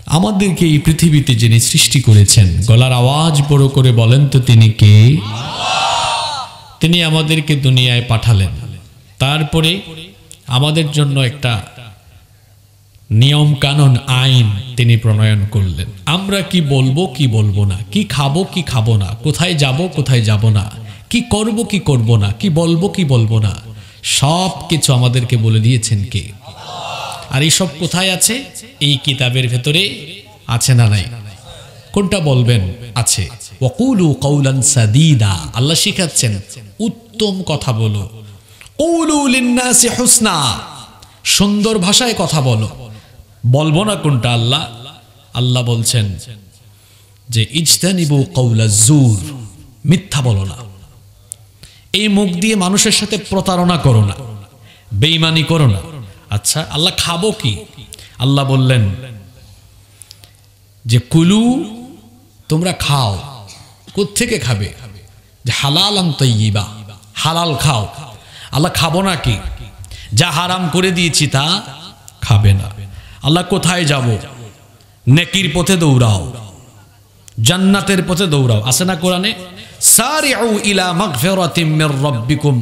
আমাদেরকে এই পৃথিবীতে যিনি সৃষ্টি করেছেন, গলার আওয়াজ বড় করে বলেন তো তিনি কে? তিনি আমাদেরকে দুনিয়ায় পাঠালেন, তারপরে আমাদের জন্য একটা নিয়ম কানুন আইন তিনি প্রণয়ন করলেন। আমরা কি বলবো কি বলবো না, কি খাবো কি খাবো না, কোথায় যাব কোথায় যাব না, কি করব কি করব না, কি বলবো কি বলবো না, সব কিছু আমাদেরকে বলে দিয়েছেন কে? আর এই সব কোথায় আছে? এই কিতাবের ভেতরে আছে না নাই? কোনটা বলবেন? আছে। ওয়াকুলু কাউলান সাদীদা, আল্লাহ শিখাচ্ছেন উত্তম কথা বলো। কুলু লিন্নাসি হুসনা, সুন্দর ভাষায় কথা বলো। বলবো না কোনটা? আল্লাহ বলছেন যে ইজতানিবু কাউলাজ জুর, মিথ্যা বলো না। এই মুখ দিয়ে মানুষের সাথে প্রতারণা করো না, বেঈমানি করো না। আচ্ছা, আল্লাহ খাবো কি? আল্লাহ বললেন যে কুলু, তোমরা খাও। কোত্থেকে খাবে? যে হালালান তাইয়্যিবা, হালাল খাও। আল্লাহ খাবো না কি? যা হারাম করে দিয়েছি তা খাবে না। আল্লাহ কোথায় যাব? নেকির পথে দৌড়াও, জান্নাতের পথে দৌড়াও। আছে না কোরআনে? সারিউ ইলা মাগফিরাতিম মির রাব্বিকুম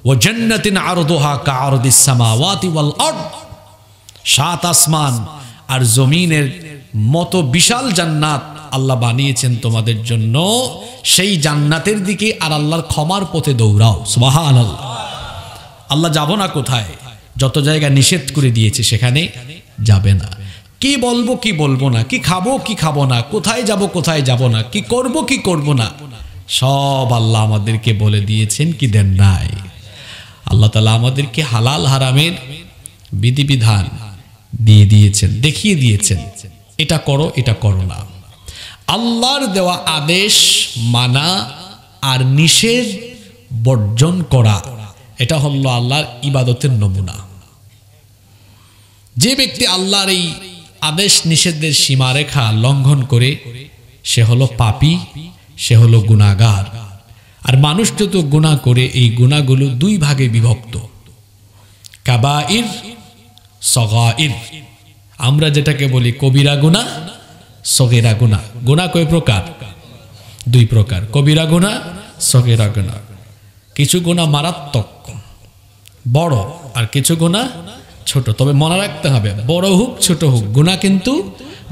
ওয়া জান্নাতিন আরদুহা কাআরদিস সামাওয়াতি ওয়াল আরদ, সাত আসমান আর জমিনের মতো বিশাল জান্নাত আল্লাহ বানিয়েছেন তোমাদের জন্য। সেই জান্নাতের দিকে আর আল্লাহর ক্ষমার পথে দৌড়াও। সুবহানাল্লাহ। আল্লাহ যাব না কোথায়? যত জায়গা নিষেধ করে দিয়েছে সেখানে যাবে না। কি বলবো কি বলবো না, কি খাবো কি খাবো না, কোথায় যাব কোথায় যাব না, কি করব কি করব না, সব আল্লাহ আমাদেরকে বলে দিয়েছেন কি দেন নাই? আল্লাহ তাআলা আমাদেরকে হালাল হারামের বিধিবিধান দিয়ে দিয়েছেন, দেখিয়ে দিয়েছেন এটা করো এটা করো না। আল্লাহর দেওয়া আদেশ মানা আর নিষেধ বর্জন করা, এটা হলো আল্লাহর ইবাদতের নমুনা। যে ব্যক্তি আল্লাহর এই আদেশ নিষেধের সীমারেখা লঙ্ঘন করে সে হলো পাপী, সে হলো গুনাহগার। আর মানুষ যত গুনাহ করে, এই গুনাহগুলো দুই ভাগে বিভক্ত, কাবাইর, সগাইর। আমরা যেটাকে বলি কবিরা গুনাহ, সগীরা গুনাহ। গুনাহ কয় প্রকার? দুই প্রকার, কবিরা গুনাহ, সগীরা গুনাহ। কিছু গুনাহ মারাত্মক বড়, আর কিছু গুনাহ ছোট। তবে মনে রাখতে হবে, বড় হোক ছোট হোক গুনাহ কিন্তু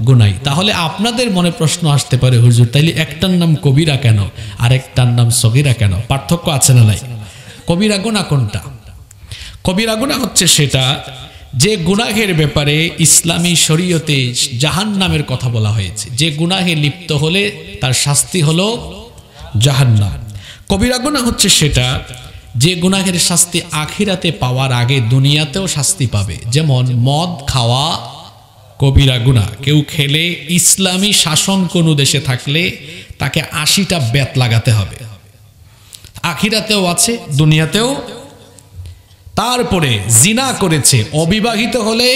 গুনাই। তাহলে আপনাদের মনে প্রশ্ন আসতে পারে, হুজুর তাইলে একটার নাম কবিরা কেন আর একটার নাম সগীরা কেন? পার্থক্য আছে না নাই? কবিরা গুনাহ কোনটা? কবিরা গুনাহ হচ্ছে সেটা যে গুনাহের ব্যাপারে ইসলামী শরীয়তে জাহান্নামের কথা বলা হয়েছে। যে গুনাহে লিপ্ত হলে তার শাস্তি হলো জাহান্নাম। কবিরা গুনাহ হচ্ছে সেটা যে গুনাহের শাস্তি আখিরাতে পাওয়ার আগে দুনিয়াতেও শাস্তি পাবে। যেমন মদ খাওয়া কবিরা গুনাহ। কেউ খেলে ইসলামী শাসন কোনো দেশে থাকলে তাকে ৮০টা বেত লাগাতে হবে। আখিরাতেও আছে, দুনিয়াতেও। তারপরে জিনা করেছে, অবিবাহিত হলে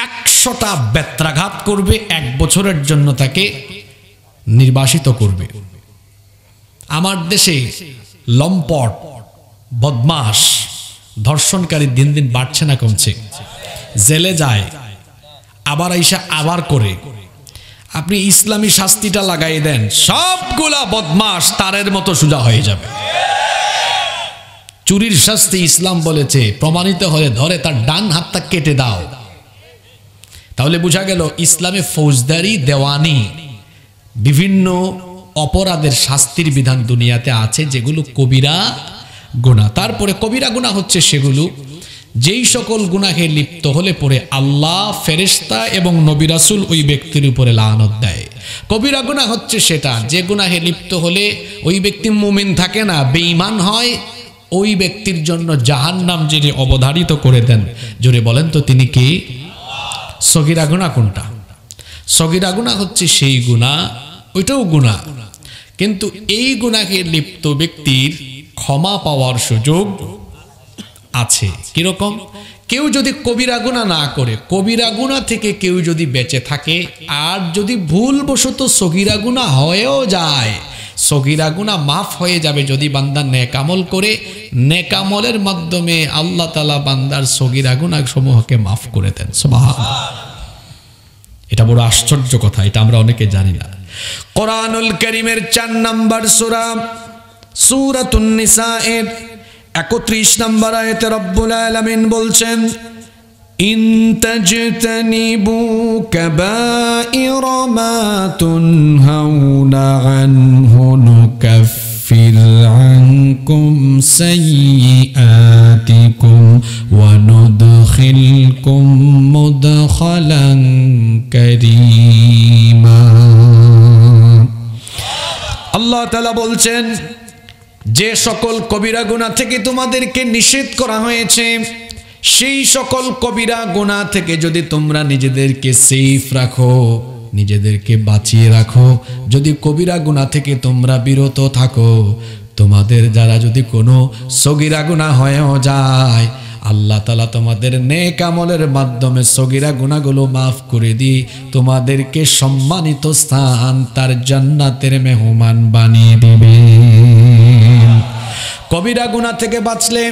১০০টা বেত্রাঘাত করবে, ১ বছরের জন্য তাকে নির্বাসিত করবে। আমার দেশে লম্পট, বদমাশ, ধর্ষণকারী দিন দিন বাড়ছে না কমছে? জেলে যায়, আবার আইসা আবার করে। আপনি ইসলামী শাস্তিটা লাগাই দেন, সবগুলা বদমাশ তারের মতো সোজা হয়ে যাবে। চুরির শাস্তি ইসলাম বলেছে প্রমাণিত হলে ধরে তার ডান হাতটা কেটে দাও। তাহলে বোঝা গেল ইসলামে ফৌজদারি, দেওয়ানি, বিভিন্ন অপরাধের শাস্তির বিধান দুনিয়াতে আছে যেগুলো কবিরা গুনাহ। তারপরে কবিরা গুনাহ হচ্ছে সেগুলো যেই সকল গুনাহে লিপ্ত হলে পরে আল্লাহ, ফেরেশতা এবং নবী রাসূল ওই ব্যক্তির উপরে লানত দেয়। কবিরা গুনাহ হচ্ছে সেটা যে গুনাহে লিপ্ত হলে ওই ব্যক্তি মুমিন থাকে না, বেঈমান হয়। ওই ব্যক্তির জন্য জাহান্নাম যিনি অবধারিত করে দেন, জোরে বলেন তো তিনি কি? সগীরা গুনাহ কোনটা? সগীরা গুনাহ হচ্ছে সেই গুনাহ, ওইটাও গুনাহ, কিন্তু এই গুনাহে লিপ্ত ব্যক্তির ক্ষমা পাওয়ার সুযোগ আছে। কিরকম? কেউ যদি কবিরা গুনাহ না করে, কবিরা গুনাহ থেকে কেউ যদি বেঁচে থাকে, আর যদি ভুলবশত সগীরা গুনাহ হয়েও যায়, সগীরা গুনাহ মাফ হয়ে যাবে যদি বান্দা নেক আমল করে। নেক আমলের মাধ্যমে আল্লাহ তাআলা বান্দার সগীরা গুনাহ সমূহকে মাফ করে দেন। সুবহানাল্লাহ। এটা বড় আশ্চর্য কথা, এটা আমরা অনেকে জানি না। কোরআনুল কারীমের 4 নম্বর সূরা সূরাতুন নিসা এর 31 নম্বর আয়াতে রব্বুল আলামিন বলছেন, ইন তাজতানিবু কাবাইরা মা তুনহাউনা আনহু নুকাফির আনকুম সাইয়্যাতিকুম ওয়া নুদখিলকুম মুদখালান কারীমা। আল্লাহ তাআলা বলছেন, যে সকল কবিরা গুনাহ থেকে তোমাদেরকে নিষেধ করা হয়েছে, সেই সকল কবিরা গুনাহ থেকে যদি তোমরা নিজেদেরকে সেফ রাখো, নিজেদেরকে বাঁচিয়ে রাখো, যদি কবিরা গুনাহ থেকে তোমরা বিরত থাকো, তোমাদের যারা যদি কোনো সগীরা গুনাহ হয়েও যায়, আল্লাহ তাআলা তোমাদের নেক আমলের মাধ্যমে সগীরা গুনাহগুলো মাফ করে দিয়ে তোমাদেরকে সম্মানিত স্থান তার জান্নাতের মেহমান বানিয়ে দিবেন। কবিরা গুনাহ থেকে বাঁচলে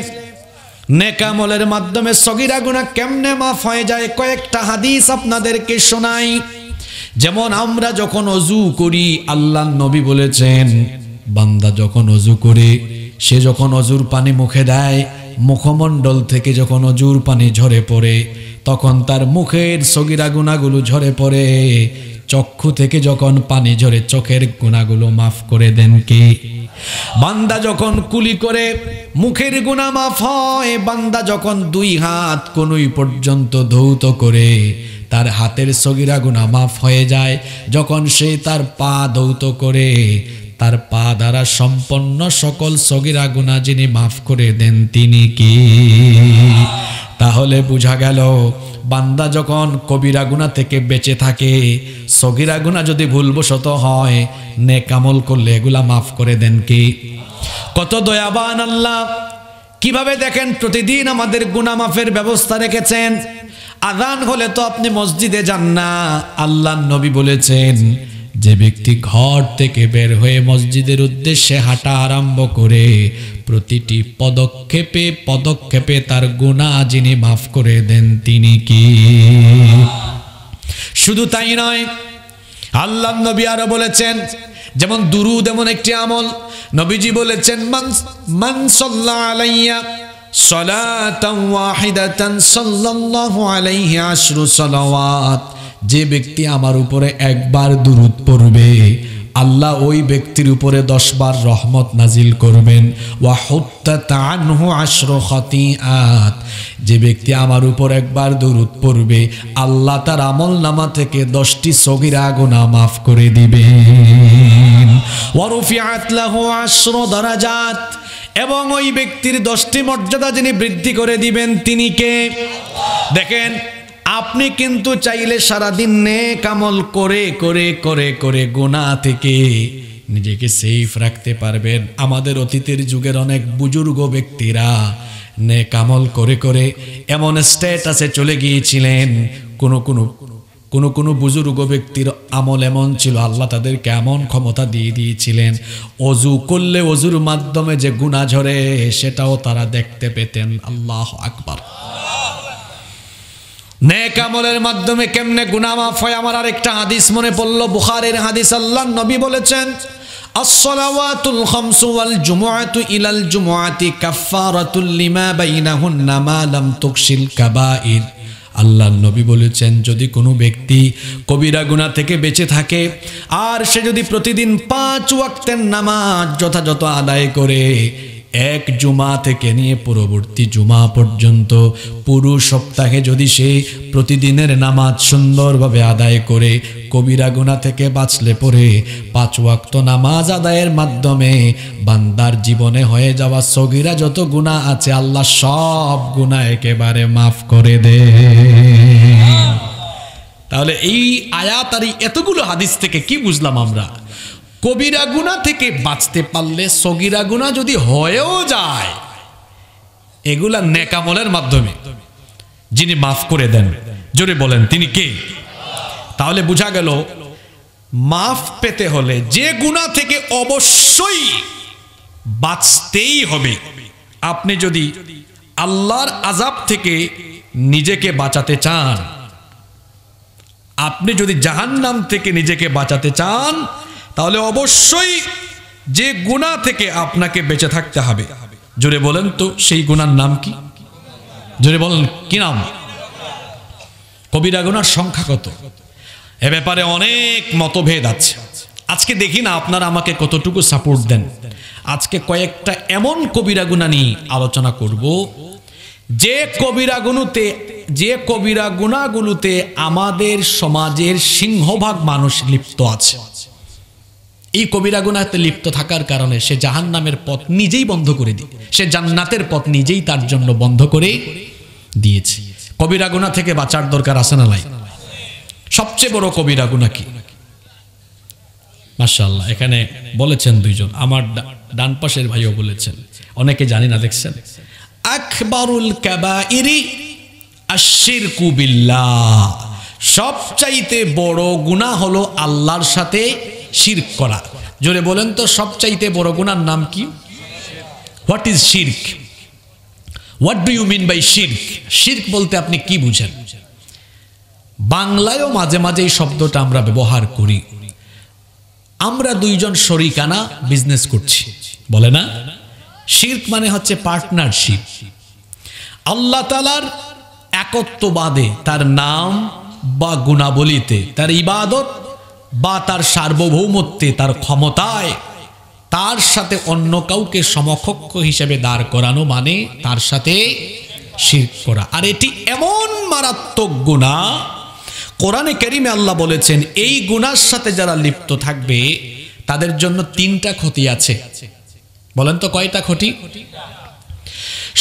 নেক আমলের মাধ্যমে সগীরা গুনাহ কেমনে মাফ হয়ে যায়, কয়েকটা হাদিস আপনাদেরকে শোনাই। যেমন আমরা যখন ওযু করি, আল্লাহর নবী বলেছেন, বান্দা যখন ওযু করে, সে যখন ওযুর পানি মুখে দেয়, মুখমণ্ডল থেকে যখন ওযুর পানি ঝরে পড়ে, তখন তার মুখের সগীরা গুনাহগুলো ঝরে পড়ে। চক্ষু থেকে যখন পানি ঝরে, চোখের গুনাহগুলো মাফ করে দেন কে? বান্দা যখন কুলি করে, মুখের গুনাহ মাফ হয়। বান্দা যখন 2 হাত কনুই পর্যন্ত ধৌত করে, তার হাতের সগীরা গুনাহ মাফ হয়ে যায়। যখন সে তার পা ধৌত করে, তার পা দ্বারা সম্পন্ন সকল সগীরা গুনাহ যিনি মাফ করে দেন তিনি কি? তাহলে বোঝা গেল, বান্দা যখন কবিরা গুনাহ থেকে বেঁচে থাকে, সগীরা গুনাহ যদি ভুলবশত হয়, নেক আমল করলে এগুলা মাফ করে দেন কি? কত দয়াবান আল্লাহ! কিভাবে দেখেন প্রতিদিন আমাদের গুনাহ মাফের ব্যবস্থা রেখেছেন। আযান হলে তো আপনি মসজিদে যান না। আল্লাহর নবী বলেছেন, যে ব্যক্তি ঘর থেকে বের হয়ে মসজিদের উদ্দেশ্যে হাঁটা আরম্ভ করে, প্রতিটি পদক্ষেপে পদক্ষেপে তার গুনাহ যিনি মাফ করে দেন তিনি কি? শুধু তাই নয়, আল্লাহর নবী আরো বলেছেন, যেমন দুরূদ এমন একটি আমল, নবীজি বলেছেন, মান সাল্লা আলাইয়া সালাতান ওয়াহিদাতান সাল্লাল্লাহু আলাইহি আশরু সালাওয়াত, যে ব্যক্তি আমার উপরে একবার দুরূদ পড়বে, আল্লাহ ওই ব্যক্তির উপরে 10 বার রহমত নাজিল করবেন। ওয়া হুত্তাত আনহু আশরু খাতিআত, যে ব্যক্তি আমার উপর একবার দুরূদ পড়বে, আল্লাহ তার আমলনামা থেকে 10টি সগীরা গুনাহ মাফ করে দিবেন। ওয়া রুফিআত লাহু আশরু দারাজাত, এবং ওই ব্যক্তির 10টি মর্যাদা যিনি বৃদ্ধি করে দিবেন তিনি কে? দেখেন, আপনি কিন্তু চাইলে সারাদিন নেক আমল করে করে করে করে গুনাহ থেকে নিজেকে সেফ রাখতে পারবেন। আমাদের অতীতের যুগের অনেক বুজুর্গ ব্যক্তিরা নেক আমল করে করে এমন স্ট্যাটাসে চলে গিয়েছিলেন। কোন বুজুর্গ ব্যক্তির আমল এমন ছিল, আল্লাহ তাদেরকে এমন ক্ষমতা দিয়ে দিয়েছিলেন, ওযু করলে ওযুর মাধ্যমে যে গুনাহ ঝরে সেটাও তারা দেখতে পেতেন। আল্লাহু আকবার। নেক আমলের মাধ্যমে কেমনে গুনাহ মাফ হয়, আমার আরেকটা হাদিস মনে পড়ল, বুখারীর হাদিস। আল্লাহর নবী বলেছেন, আস-সালাওয়াতুল খামসু ওয়াল জুমআতু ইলাল জুমআতি কাফফারাতুল লিমা বাইনাহুন্না মা লাম তুকশিল কাবাইর। আল্লাহর নবী বলেছেন, যদি কোনো ব্যক্তি কবিরা গুনাহ থেকে বেঁচে থাকে, আর সে যদি প্রতিদিন 5 ওয়াক্তের নামাজ যথাযথ আদায় করে, এক জুমা থেকে নিয়ে পরবর্তী জুমা পর্যন্ত পুরো সপ্তাহে যদি সে প্রতিদিনের নামাজ সুন্দরভাবে আদায় করে, কবিরা গুনাহ থেকে বাঁচলে পরে 5 ওয়াক্ত নামাজ আদায়ের মাধ্যমে বান্দার জীবনে হয়ে যাওয়া সগীরা যত গুনাহ আছে, আল্লাহ সব গুনাহ একেবারে মাফ করে দেন। তাহলে এই আয়াত আর এতগুলো হাদিস থেকে কি বুঝলাম আমরা? কবিরা গুনাহ থেকে বাঁচতে পারলে, সগীরা গুনাহ যদি হয়েও যায়, এগুলা নেক আমলের মাধ্যমে যিনি মাফ করে দেন, জোরে বলেন তিনি কে? তাহলে বোঝা গেল, মাফ পেতে হলে যে গুনাহ থেকে অবশ্যই বাঁচতেই হবে। আপনি যদি আল্লাহর আযাব থেকে নিজেকে বাঁচাতে চান, আপনি যদি জাহান্নাম থেকে নিজেকে বাঁচাতে চান তাহলে অবশ্যই যে গুনাহ থেকে আপনাকে বেঁচে থাকতে হবে, জোরে বলেন তো সেই গুনার নাম কি? জোরে বলেন কি নাম? কবিরা গুনার সংখ্যা কত? এ ব্যাপারে অনেক মতভেদ আছে। আজকে দেখি না আপনারা আমাকে কতটুকু সাপোর্ট দেন। আজকে কয়েকটা এমন কবিরা গুনাহ নিয়ে আলোচনা করব যে কবিরা গুনাহগুলোতে আমাদের সমাজের সিংহভাগ মানুষ লিপ্ত আছে। এই কবিরা গুনাহতে লিপ্ত থাকার কারণে সে জাহান্নামের পথ নিজেই বন্ধ করে দিয়ে, সে জান্নাতের পথ নিজেই তার জন্য বন্ধ করে দিয়েছে। কবিরা গুনাহ থেকে বাঁচার দরকার আছে না নাই? সবচেয়ে বড় কবিরা গুনাহ কি? মাশাআল্লাহ, এখানে বলেছেন দুইজন, আমার ডান পাশের ভাইও বলেছেন, অনেকে জানি না, দেখছেন। আকবারুল কাবাইরি আশশিরকু বিল্লাহ, সবচাইতে বড় গুনাহ হলো আল্লাহর সাথে শিরক করা। জোরে বলেন তো সবচাইতে বড় গুনাহর নাম কি? হোয়াট ইজ শিরক? What do you mean by শিরক? শিরক বলতে আপনি কি বুঝেন? বাংলায়ও মাঝে মাঝে এই শব্দটা আমরা ব্যবহার করি। আমরা দুইজন শরিকানা বিজনেস করছি, বলে না? শিরক মানে হচ্ছে পার্টনারশিপ। আল্লাহ তাআলার একত্ববাদে, তার নাম বা গুণাবলীতে, তার ইবাদত বা তার সার্বভৌমত্বে, তার ক্ষমতায় তার সাথে অন্য কাউকে সমকক্ষ হিসেবে দাঁড় করানো মানে তার সাথে শিরক করা। আর এটি এমন মারাত্মক গুনাহ, কোরআনে কারিমে আল্লাহ বলেছেন এই গুনাহর সাথে যারা লিপ্ত থাকবে তাদের জন্য 3টা ক্ষতি আছে। বলেন তো কয়টা ক্ষতি?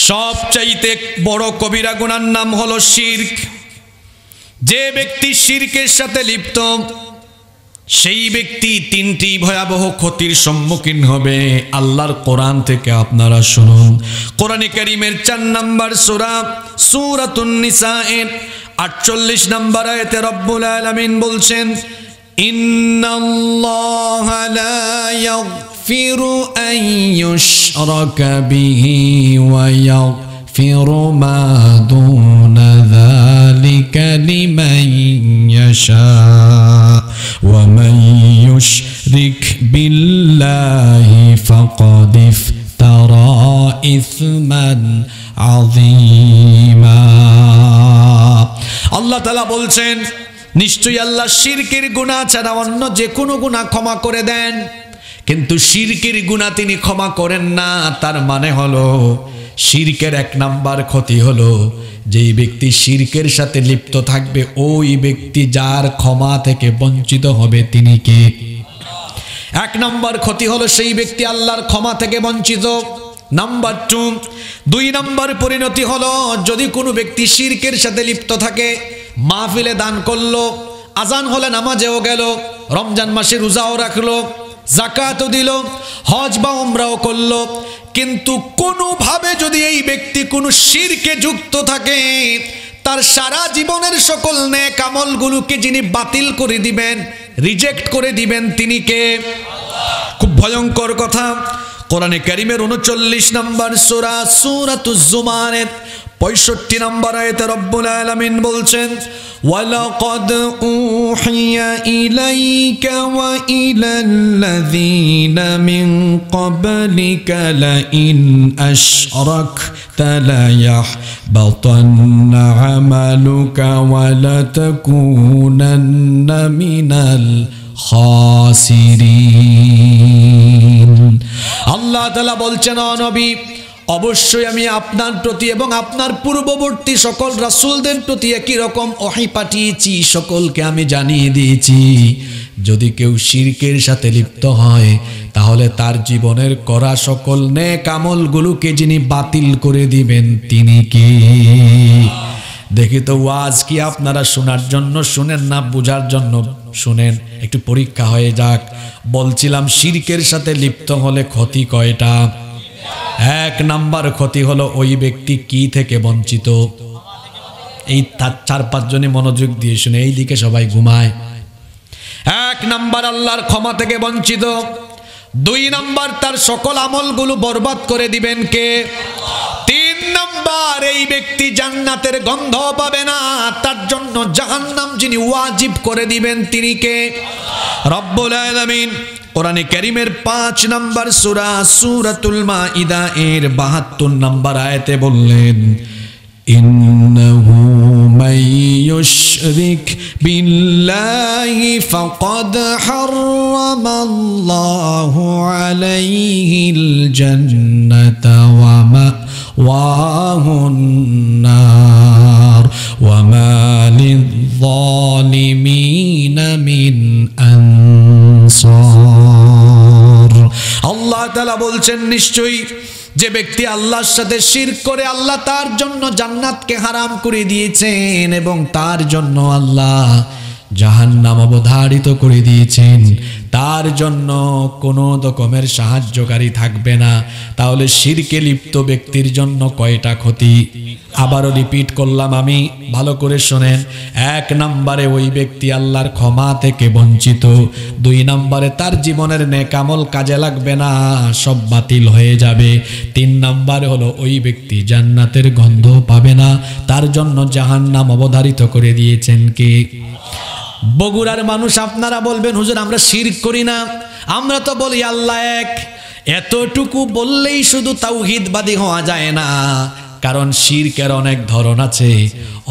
সবচাইতে বড় কবিরা গুনাহর নাম হলো শিরক। যে ব্যক্তি শিরকের সাথে লিপ্ত সেই ব্যক্তি 3টি ভয়াবহ ক্ষতির সম্মুখীন হবে। আল্লাহর কোরআন থেকে আপনারা শুনুন। কোরআনে কারীমের 4 নম্বর সূরা সূরাতুন নিসা এর 48 নম্বর আয়াতে রব্বুল আলামিন বলছেন, ইন্নাল্লাহা লা ইয়াগফিরু আন ইউশরাকা বিহি ওয়া ইয়াগফিরু মা দুনা যালিকা লিমান ইয়াশা ওয়া মান ইউশরিক বিল্লাহি ফাকাদ ইফতারা ইসমান আযীমা। আল্লাহ তাআলা বলছেন নিশ্চয়ই আল্লাহ শিরকের গুনাহ ছাড়া অন্য যে কোনো গুনাহ ক্ষমা করে দেন, কিন্তু শিরকের গুনাহ তিনি ক্ষমা করেন না। তার মানে হলো শিরকের 1 নাম্বার ক্ষতি হলো যেই ব্যক্তি শিরকের সাথে লিপ্ত থাকবে ওই ব্যক্তি যার ক্ষমা থেকে বঞ্চিত হবে তিনি কে? 1 নাম্বার ক্ষতি হলো সেই ব্যক্তি আল্লাহর ক্ষমা থেকে বঞ্চিত। নাম্বার 2 নম্বর পরিণতি হলো যদি কোনো ব্যক্তি শিরকের সাথে লিপ্ত থাকে, মাহফিলে দান করলো, আজান হলে নামাজেও গেল, রমজান মাসে রোজাও রাখলো, যাকাতও দিল, হজ বা উমরাও করলো, কিন্তু কোনোভাবে যদি এই ব্যক্তি কোনো শিরকে যুক্ত থাকে তার সারা জীবনের সকল নেক আমলগুলোকে যিনি বাতিল করে দিবেন, রিজেক্ট করে দিবেন তিনি কে? খুব ভয়ঙ্কর কথা। কোরআনে কারীমের 39 নম্বর সূরা সূরাতুজ জুমারের 65 নম্বর আয়াতে রব্বুল আলামিন বলছেন, ওয়ালাকাদ উহিয়া ইলাইকা ওয়া ইলাল্লাযীনা মিন ক্বাবলিকা লাইন আশরাকতা লায়াহবাতান্না আমালুকা ওয়া লাতাকুনান্না মিনাল খাসিরিন। আল্লাহ তাআলা বলছেন, ও নবী অবশ্যই আমি আপনার প্রতি এবং আপনার পূর্ববর্তী সকল রাসূলদের প্রতি একই রকম ওহী পাঠিয়েছি, সকলকে আমি জানিয়ে দিয়েছি যদি কেউ শিরকের সাথে লিপ্ত হয় তাহলে তার জীবনের করা সকল নেক আমলগুলোকে যিনি বাতিল করে দিবেন তিনি কে? দেখি তো ওয়াজ কি আপনারা শোনার জন্য শুনেন না বোঝার জন্য শুনেন? একটু পরীক্ষা হয়ে যাক। বলছিলাম শিরকের সাথে লিপ্ত হলে ক্ষতি কয়টা? 1 নাম্বার ক্ষতি হলো ওই ব্যক্তি কি থেকে বঞ্চিত? এই 4-5 জনে মনোযোগ দিয়ে শুনে, এই দিকে সবাই ঘুমায়। 1 নাম্বার আল্লাহর ক্ষমা থেকে বঞ্চিত। 2 নাম্বার তার সকল আমলগুলো বরবাদ করে দিবেন কে? 3 নাম্বার নাম্বার, এই ব্যক্তি জান্নাতের গন্ধ পাবে না, তার জন্য জাহান্নাম যিনি ওয়াজিব করে দিবেন তিনি কে? রব্বুল আলামিন কোরআনে কারীমের 5 নম্বর সূরা সূরাতুল মাইদা এর 72 নম্বর আয়াতে বললেন, ইন্নাহু মান ইউশরিক বিল্লাহি ফাকাদ হারামাল্লাহু আলাইহিল জান্নাতা ওয়া মাওয়াহুন নার ওয়া মা লিয-যালিমিনা মিন আনসার। আল্লাহ তাআলা বলছেন, নিশ্চয়ই যে ব্যক্তি আল্লাহর সাথে শিরক করে আল্লাহ তার জন্য জান্নাতকে হারাম করে দিয়েছেন এবং তার জন্য আল্লাহ জাহান্নাম অবধারিত করে দিয়েছেন, তার জন্য কোনো রকমের সাহায্যকারী থাকবে না। তাহলে শিরকে লিপ্ত ব্যক্তির জন্য কয়টা ক্ষতি? আবারও রিপিট করলাম আমি, ভালো করে শোনেন। 1 নম্বরে ওই ব্যক্তি আল্লাহর ক্ষমা থেকে বঞ্চিত। 2 নম্বরে তার জীবনের নেক আমল কাজে লাগবে না, সব বাতিল হয়ে যাবে। 3 নম্বরে হলো ওই ব্যক্তি জান্নাতের গন্ধ পাবে না, তার জন্য জাহান্নাম অবধারিত করে দিয়েছেন কে? বগুড়ার মানুষ আপনারা বলবেন, হুজুর আমরা শিরক করি না, আমরা তো বলি আল্লাহ এক। এতটুকু বললেই শুধু তাওহীদবাদী হওয়া যায় না, কারণ শিরকের অনেক ধরন আছে।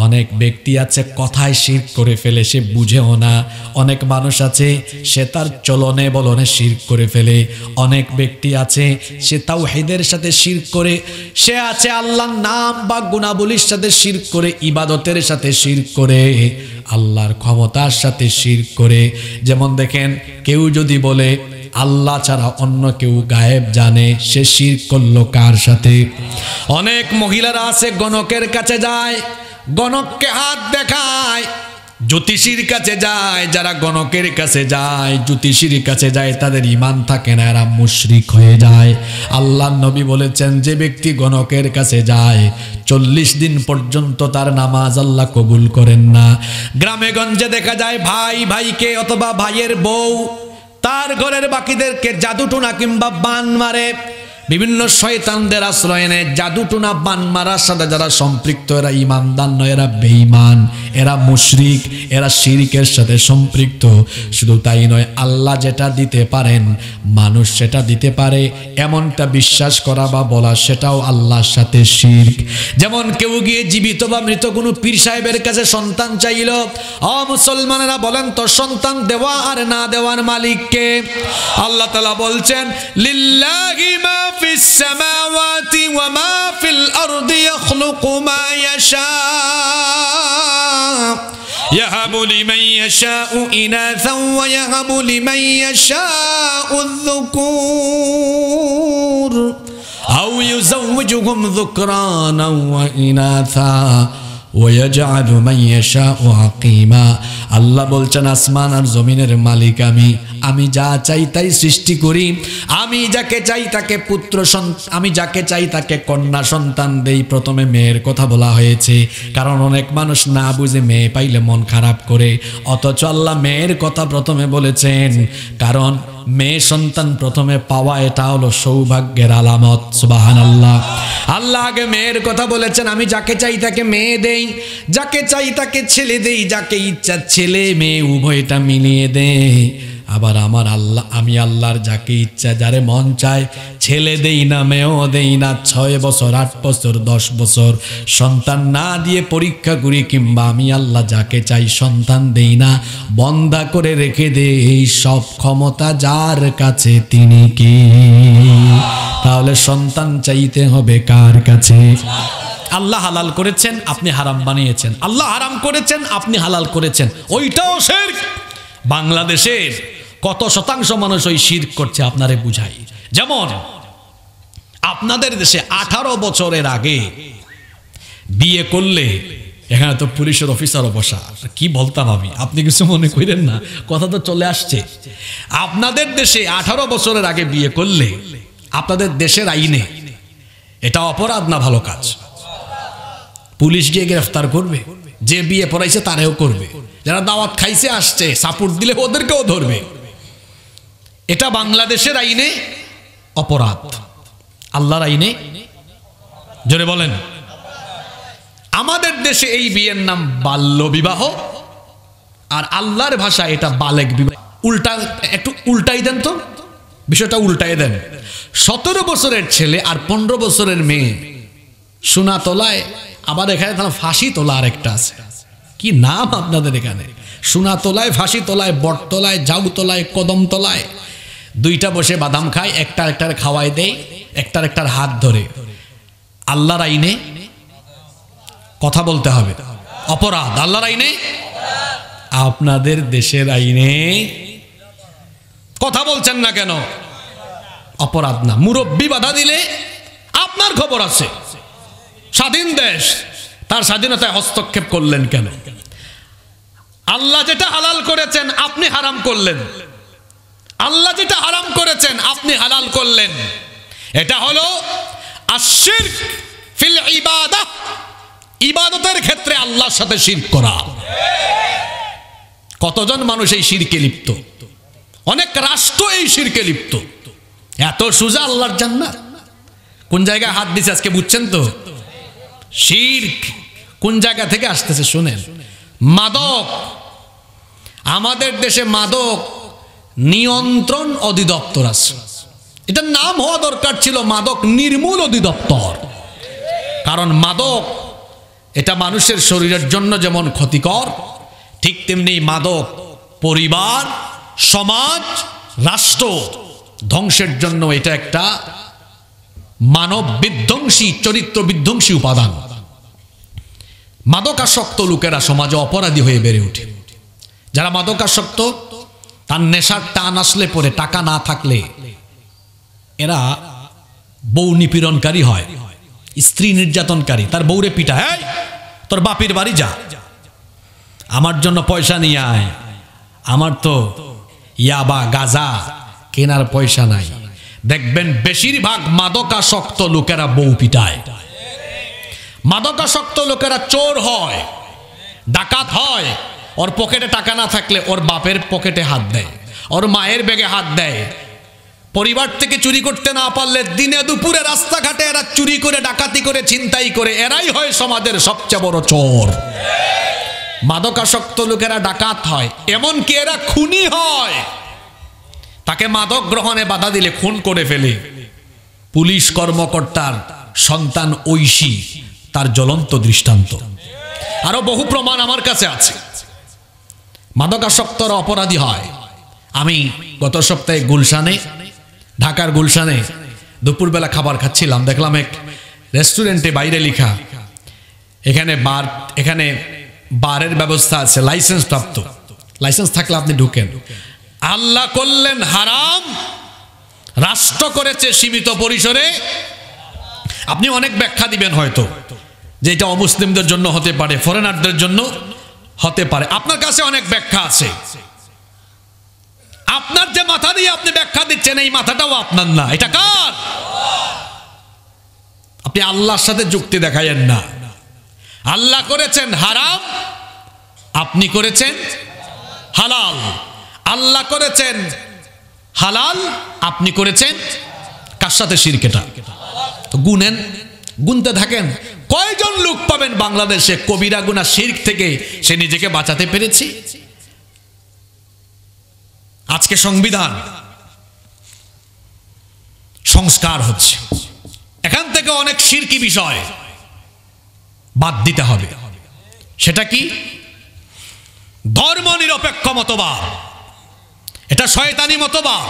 অনেক ব্যক্তি আছে কথায় শিরক করে ফেলে, সে বুঝেও না। অনেক মানুষ আছে সে তার চলনে বলনে শিরক করে ফেলে। অনেক ব্যক্তি আছে সে তাওহীদের সাথে শিরক করে, সে আছে আল্লাহর নাম বা গুণাবলীর সাথে শিরক করে, ইবাদতের সাথে শিরক করে, আল্লাহর ক্ষমতার সাথে শিরক করে। যেমন দেখেন, কেউ যদি বলে আল্লাহ ছাড়া অন্য কেউ গায়েব জানে, সে শিরক করলো কার সাথে? অনেক মহিলারা আছে গণকের কাছে যায়, গণককে হাত দেখায়, জ্যোতিষীর কাছে যায়। যারা গণকের কাছে যায়, জ্যোতিষীর কাছে যায়, তাদের ঈমান থাকে না, এরা মুশরিক হয়ে যায়। আল্লাহর নবী বলেছেন, যে ব্যক্তি গণকের কাছে যায় 40 দিন পর্যন্ত তার নামাজ আল্লাহ কবুল করেন না। গ্রামে গঞ্জে দেখা যায় ভাই ভাইকে অথবা ভাইয়ের বউ তার ঘরের বাকিদেরকে জাদুটোনা কিংবা বান মারে, বিভিন্ন শয়তানদের আশ্রয় নেয়। জাদুটোনা বান মারার সাথে যারা সম্পৃক্ত, এরা ঈমানদার নয়, এরা বেঈমান, এরা মুশরিক, এরা শিরকের সাথে সম্পৃক্ত। শুধু তাই নয়, আল্লাহ যেটা দিতে পারেন মানুষ সেটা দিতে পারে, এমনটা বিশ্বাস করা বা বলা, সেটাও আল্লাহর সাথে শিরক। যেমন কেউ গিয়ে জীবিত বা মৃত কোনো পীর সাহেবের কাছে সন্তান চাইল, মুসলমানেরা বলেন তো সন্তান দেওয়া আর না দেওয়ার মালিক কে? আল্লাহ তাআলা বলছেন, লিল্লাহি মা ফিস সামাওয়াতি ওয়া মা ফিল আরদি ইয়াখলুকু মা ইয়াশা ইয়াহাবু লিমান ইয়াশাউ ইনাসা ওয়া ইয়াহাবু লিমান ইয়াশাউ আয-যুকুর আও ইউযাওwijuhum যুকরানা ওয়া ইনাসা ওয়ায়াজআলু মান ইয়াশাউ আকিমা। আল্লাহ বলছেন, আসমান আর জমিনের মালিক আমি যা চাই তাই সৃষ্টি করি। আমি যাকে চাই তাকে পুত্র সন্তান, আমি যাকে চাই তাকে কন্যা সন্তান দেই। প্রথমে মেয়ের কথা বলা হয়েছে, কারণ অনেক মানুষ না বুঝে মেয়ে পাইলে মন খারাপ করে, অথচ আল্লাহ মেয়ের কথা প্রথমে বলেছেন, কারণ মেয়ে সন্তান প্রথমে পাওয়া এটা হলো সৌভাগ্যের আলামত। সুবহানাল্লাহ। আল্লাহ আগে মেয়ের কথা বলেছেন, আমি যাকে চাই তাকে মেয়ে দেই, যাকে চাই তাকে ছেলে দেই, যাকে ইচ্ছা ছেলে মেয়ে উভয়টা মিলিয়ে দেই। আবার আমি আল্লাহর যাকে ইচ্ছা যারে মন চায় ছেলে দেই না, মেয়েও দেই না। 6 বছর 8 বছর 10 বছর সন্তান না দিয়ে পরীক্ষা করি, কিংবা আমি আল্লাহ যাকে চাই সন্তান দেই না, বন্ধা করে রেখে দেই। সব ক্ষমতা যার কাছে তিনি কে? তাহলে সন্তান চাইতে হবে কার কাছে? আল্লাহ হালাল করেছেন, আপনি হারাম বানিয়েছেন। আল্লাহ হারাম করেছেন, আপনি হালাল করেছেন, ওইটাও শিরক। বাংলাদেশের কত শতাংশ মানুষ ওই শিরক করছে আপনারে বুঝাই। যেমন আপনাদের দেশে 18 বছরের আগে বিয়ে করলে, এখানে তো পুলিশের অফিসারও বসা, কি বলতাম আমি, আপনি কিছু মনে করেন না, কথা তো চলে আসছে। আপনাদের দেশে 18 বছরের আগে বিয়ে করলে আপনাদের দেশের আইনে এটা অপরাধ না ভালো কাজ? পুলিশ গিয়ে গ্রেফতার করবে, যে বিয়ে পড়াইছে তারেও করবে, যারা দাওয়াত খাইছে আসছে সাপোর্ট দিলে ওদেরকেও ধরবে। এটা বাংলাদেশের আইনে অপরাধ, আল্লাহর আইনে জোরে বলেন আমাদের দেশে এই বিয়ের নাম বাল্য বিবাহ, আর আল্লাহর ভাষা এটা বালেক বিবাহ। উল্টা, একটু উল্টাই দেন তো, বিষয়টা উল্টাই দেন। 17 বছরের ছেলে আর 15 বছরের মেয়ে সোনা তোলায়, আবার এখানে তাহলে ফাঁসি তোলা আরেকটা আছে, কি নাম আপনাদের এখানে? সোনা তোলায়, ফাঁসি তোলায়, বট তোলায়, ঝাউ তোলায়, কদম তোলায়, দুইটা বসে বাদাম খায়, একটা একটার খাওয়াই দেয়, একটার একটার হাত ধরে। আল্লাহর আইনে কথা বলতে হবে, অপরাধ। আল্লাহর আইনে, আপনাদের দেশের আইনে কথা বলছেন না কেন? অপরাধ না? মুরব্বী বাধা দিলে আপনার খবর আছে। স্বাধীন দেশ, তার স্বাধীনতায় হস্তক্ষেপ করলেন কেন? আল্লাহ যেটা হালাল করেছেন আপনি হারাম করলেন, আল্লাহ যেটা হারাম করেছেন আপনি হালাল করলেন। এটা হলো আশিরক ফিল ইবাদাহ, ইবাদতের ক্ষেত্রে আল্লাহর সাথে শিরক করা। কতজন মানুষ এই শিরকে লিপ্ত, অনেক রাষ্ট্র এই শিরকে লিপ্ত। এত সোজা আল্লাহর জান্নাত? কোন জায়গায় হাত দিছে আজকে বুঝছেন তো? শিরক কোন জায়গা থেকে আসতেছে শুনেন। মাদক, আমাদের দেশে মাদক নিয়ন্ত্রণ অধিদপ্তর আছে, এটার নাম হওয়া দরকার ছিল মাদক নির্মূল অধিদপ্তর। কারণ মাদক এটা মানুষের শরীরের জন্য যেমন ক্ষতিকর, ঠিক তেমনি মাদক পরিবার, সমাজ, রাষ্ট্র ধ্বংসের জন্য এটা একটা মানব বিধ্বংসী, চরিত্র বিধ্বংসী উপাদান। মাদকাসক্ত লোকেরা সমাজে অপরাধী হয়ে বেড়ে ওঠে। যারা মাদকাসক্ত, তার নেশার টান আসলে পরে, টাকা না থাকলে এরা বউ নিপীড়নকারী হয়, স্ত্রী নির্যাতনকারী, তার বউরে পিটায়, এই তোর বাপির বাড়ি যা, আমার জন্য পয়সা নিয়ে আয়, আমার তো ইয়াবা গাজা কেনার পয়সা নাই। দেখবেন বেশিরভাগ মাদকাসক্ত লোকেরা বউ পিটায়, মাদকাসক্ত লোকেরা চোর হয়, ডাকাত হয়। ওর পকেটে টাকা না থাকলে ওর বাপের পকেটে হাত দেয়, ওর মায়ের ব্যাগে হাত দেয়। পরিবার থেকে চুরি করতে না পারলে দিনে দুপুরে রাস্তাঘাটে এরা চুরি করে, ডাকাতি করে, ছিনতাই করে, এরাই হয় সমাজের সবচেয়ে বড় চোর। মাদকাসক্ত লোকেরা ডাকাত হয়, এমনকি এরা খুনি হয়। তাকে মাদক গ্রহণে বাধা দিলে খুন করে ফেলে। পুলিশ কর্মকর্তার সন্তান ঐশী তার জ্বলন্ত দৃষ্টান্ত। আরো বহু প্রমাণ আমার কাছে আছে। মাদকাসক্তরা অপরাধী হয়। আমি গত সপ্তাহে গুলশানে, ঢাকার গুলশানে দুপুরবেলা খাবার খাচ্ছিলাম, দেখলাম এক রেস্টুরেন্টে বাইরে লেখা এখানে বারের ব্যবস্থা আছে, লাইসেন্স প্রাপ্ত। লাইসেন্স থাকলে আপনি ঢুকেন। আল্লাহ করলেন হারাম, রাষ্ট্র করেছে সীমিত পরিসরে। আপনি অনেক ব্যাখ্যা দিবেন হয়তো, যে এটা অমুসলিমদের জন্য হতে পারে, ফরেনারদের জন্য হতে পারে। আপনার কাছে অনেক ব্যাখ্যা আছে। আপনার যে মাথা দিয়ে আপনি ব্যাখ্যা দিচ্ছেন, এই মাথাটাও আপনার না, এটা কার? আপনি আল্লাহর সাথে যুক্তি দেখায়েন না। আল্লাহ করেছেন হারাম, আপনি করেছেন হালাল। আল্লাহ করেছেন হালাল, আপনি করেছেন কার সাথে শিরক? এটা তো গুনেন, গুনতে থাকেন। কয়জন লোক পাবেন বাংলাদেশে কবিরা গুনাহ শিরক থেকে সে নিজেকে বাঁচাতে পেরেছে? আজকে সংবিধান সংস্কার হচ্ছে, এখান থেকে অনেক শিরকি বিষয় বাদ দিতে হবে। সেটা কি? ধর্ম নিরপেক্ষ মতবাদ। এটা শয়তানি মতবাদ।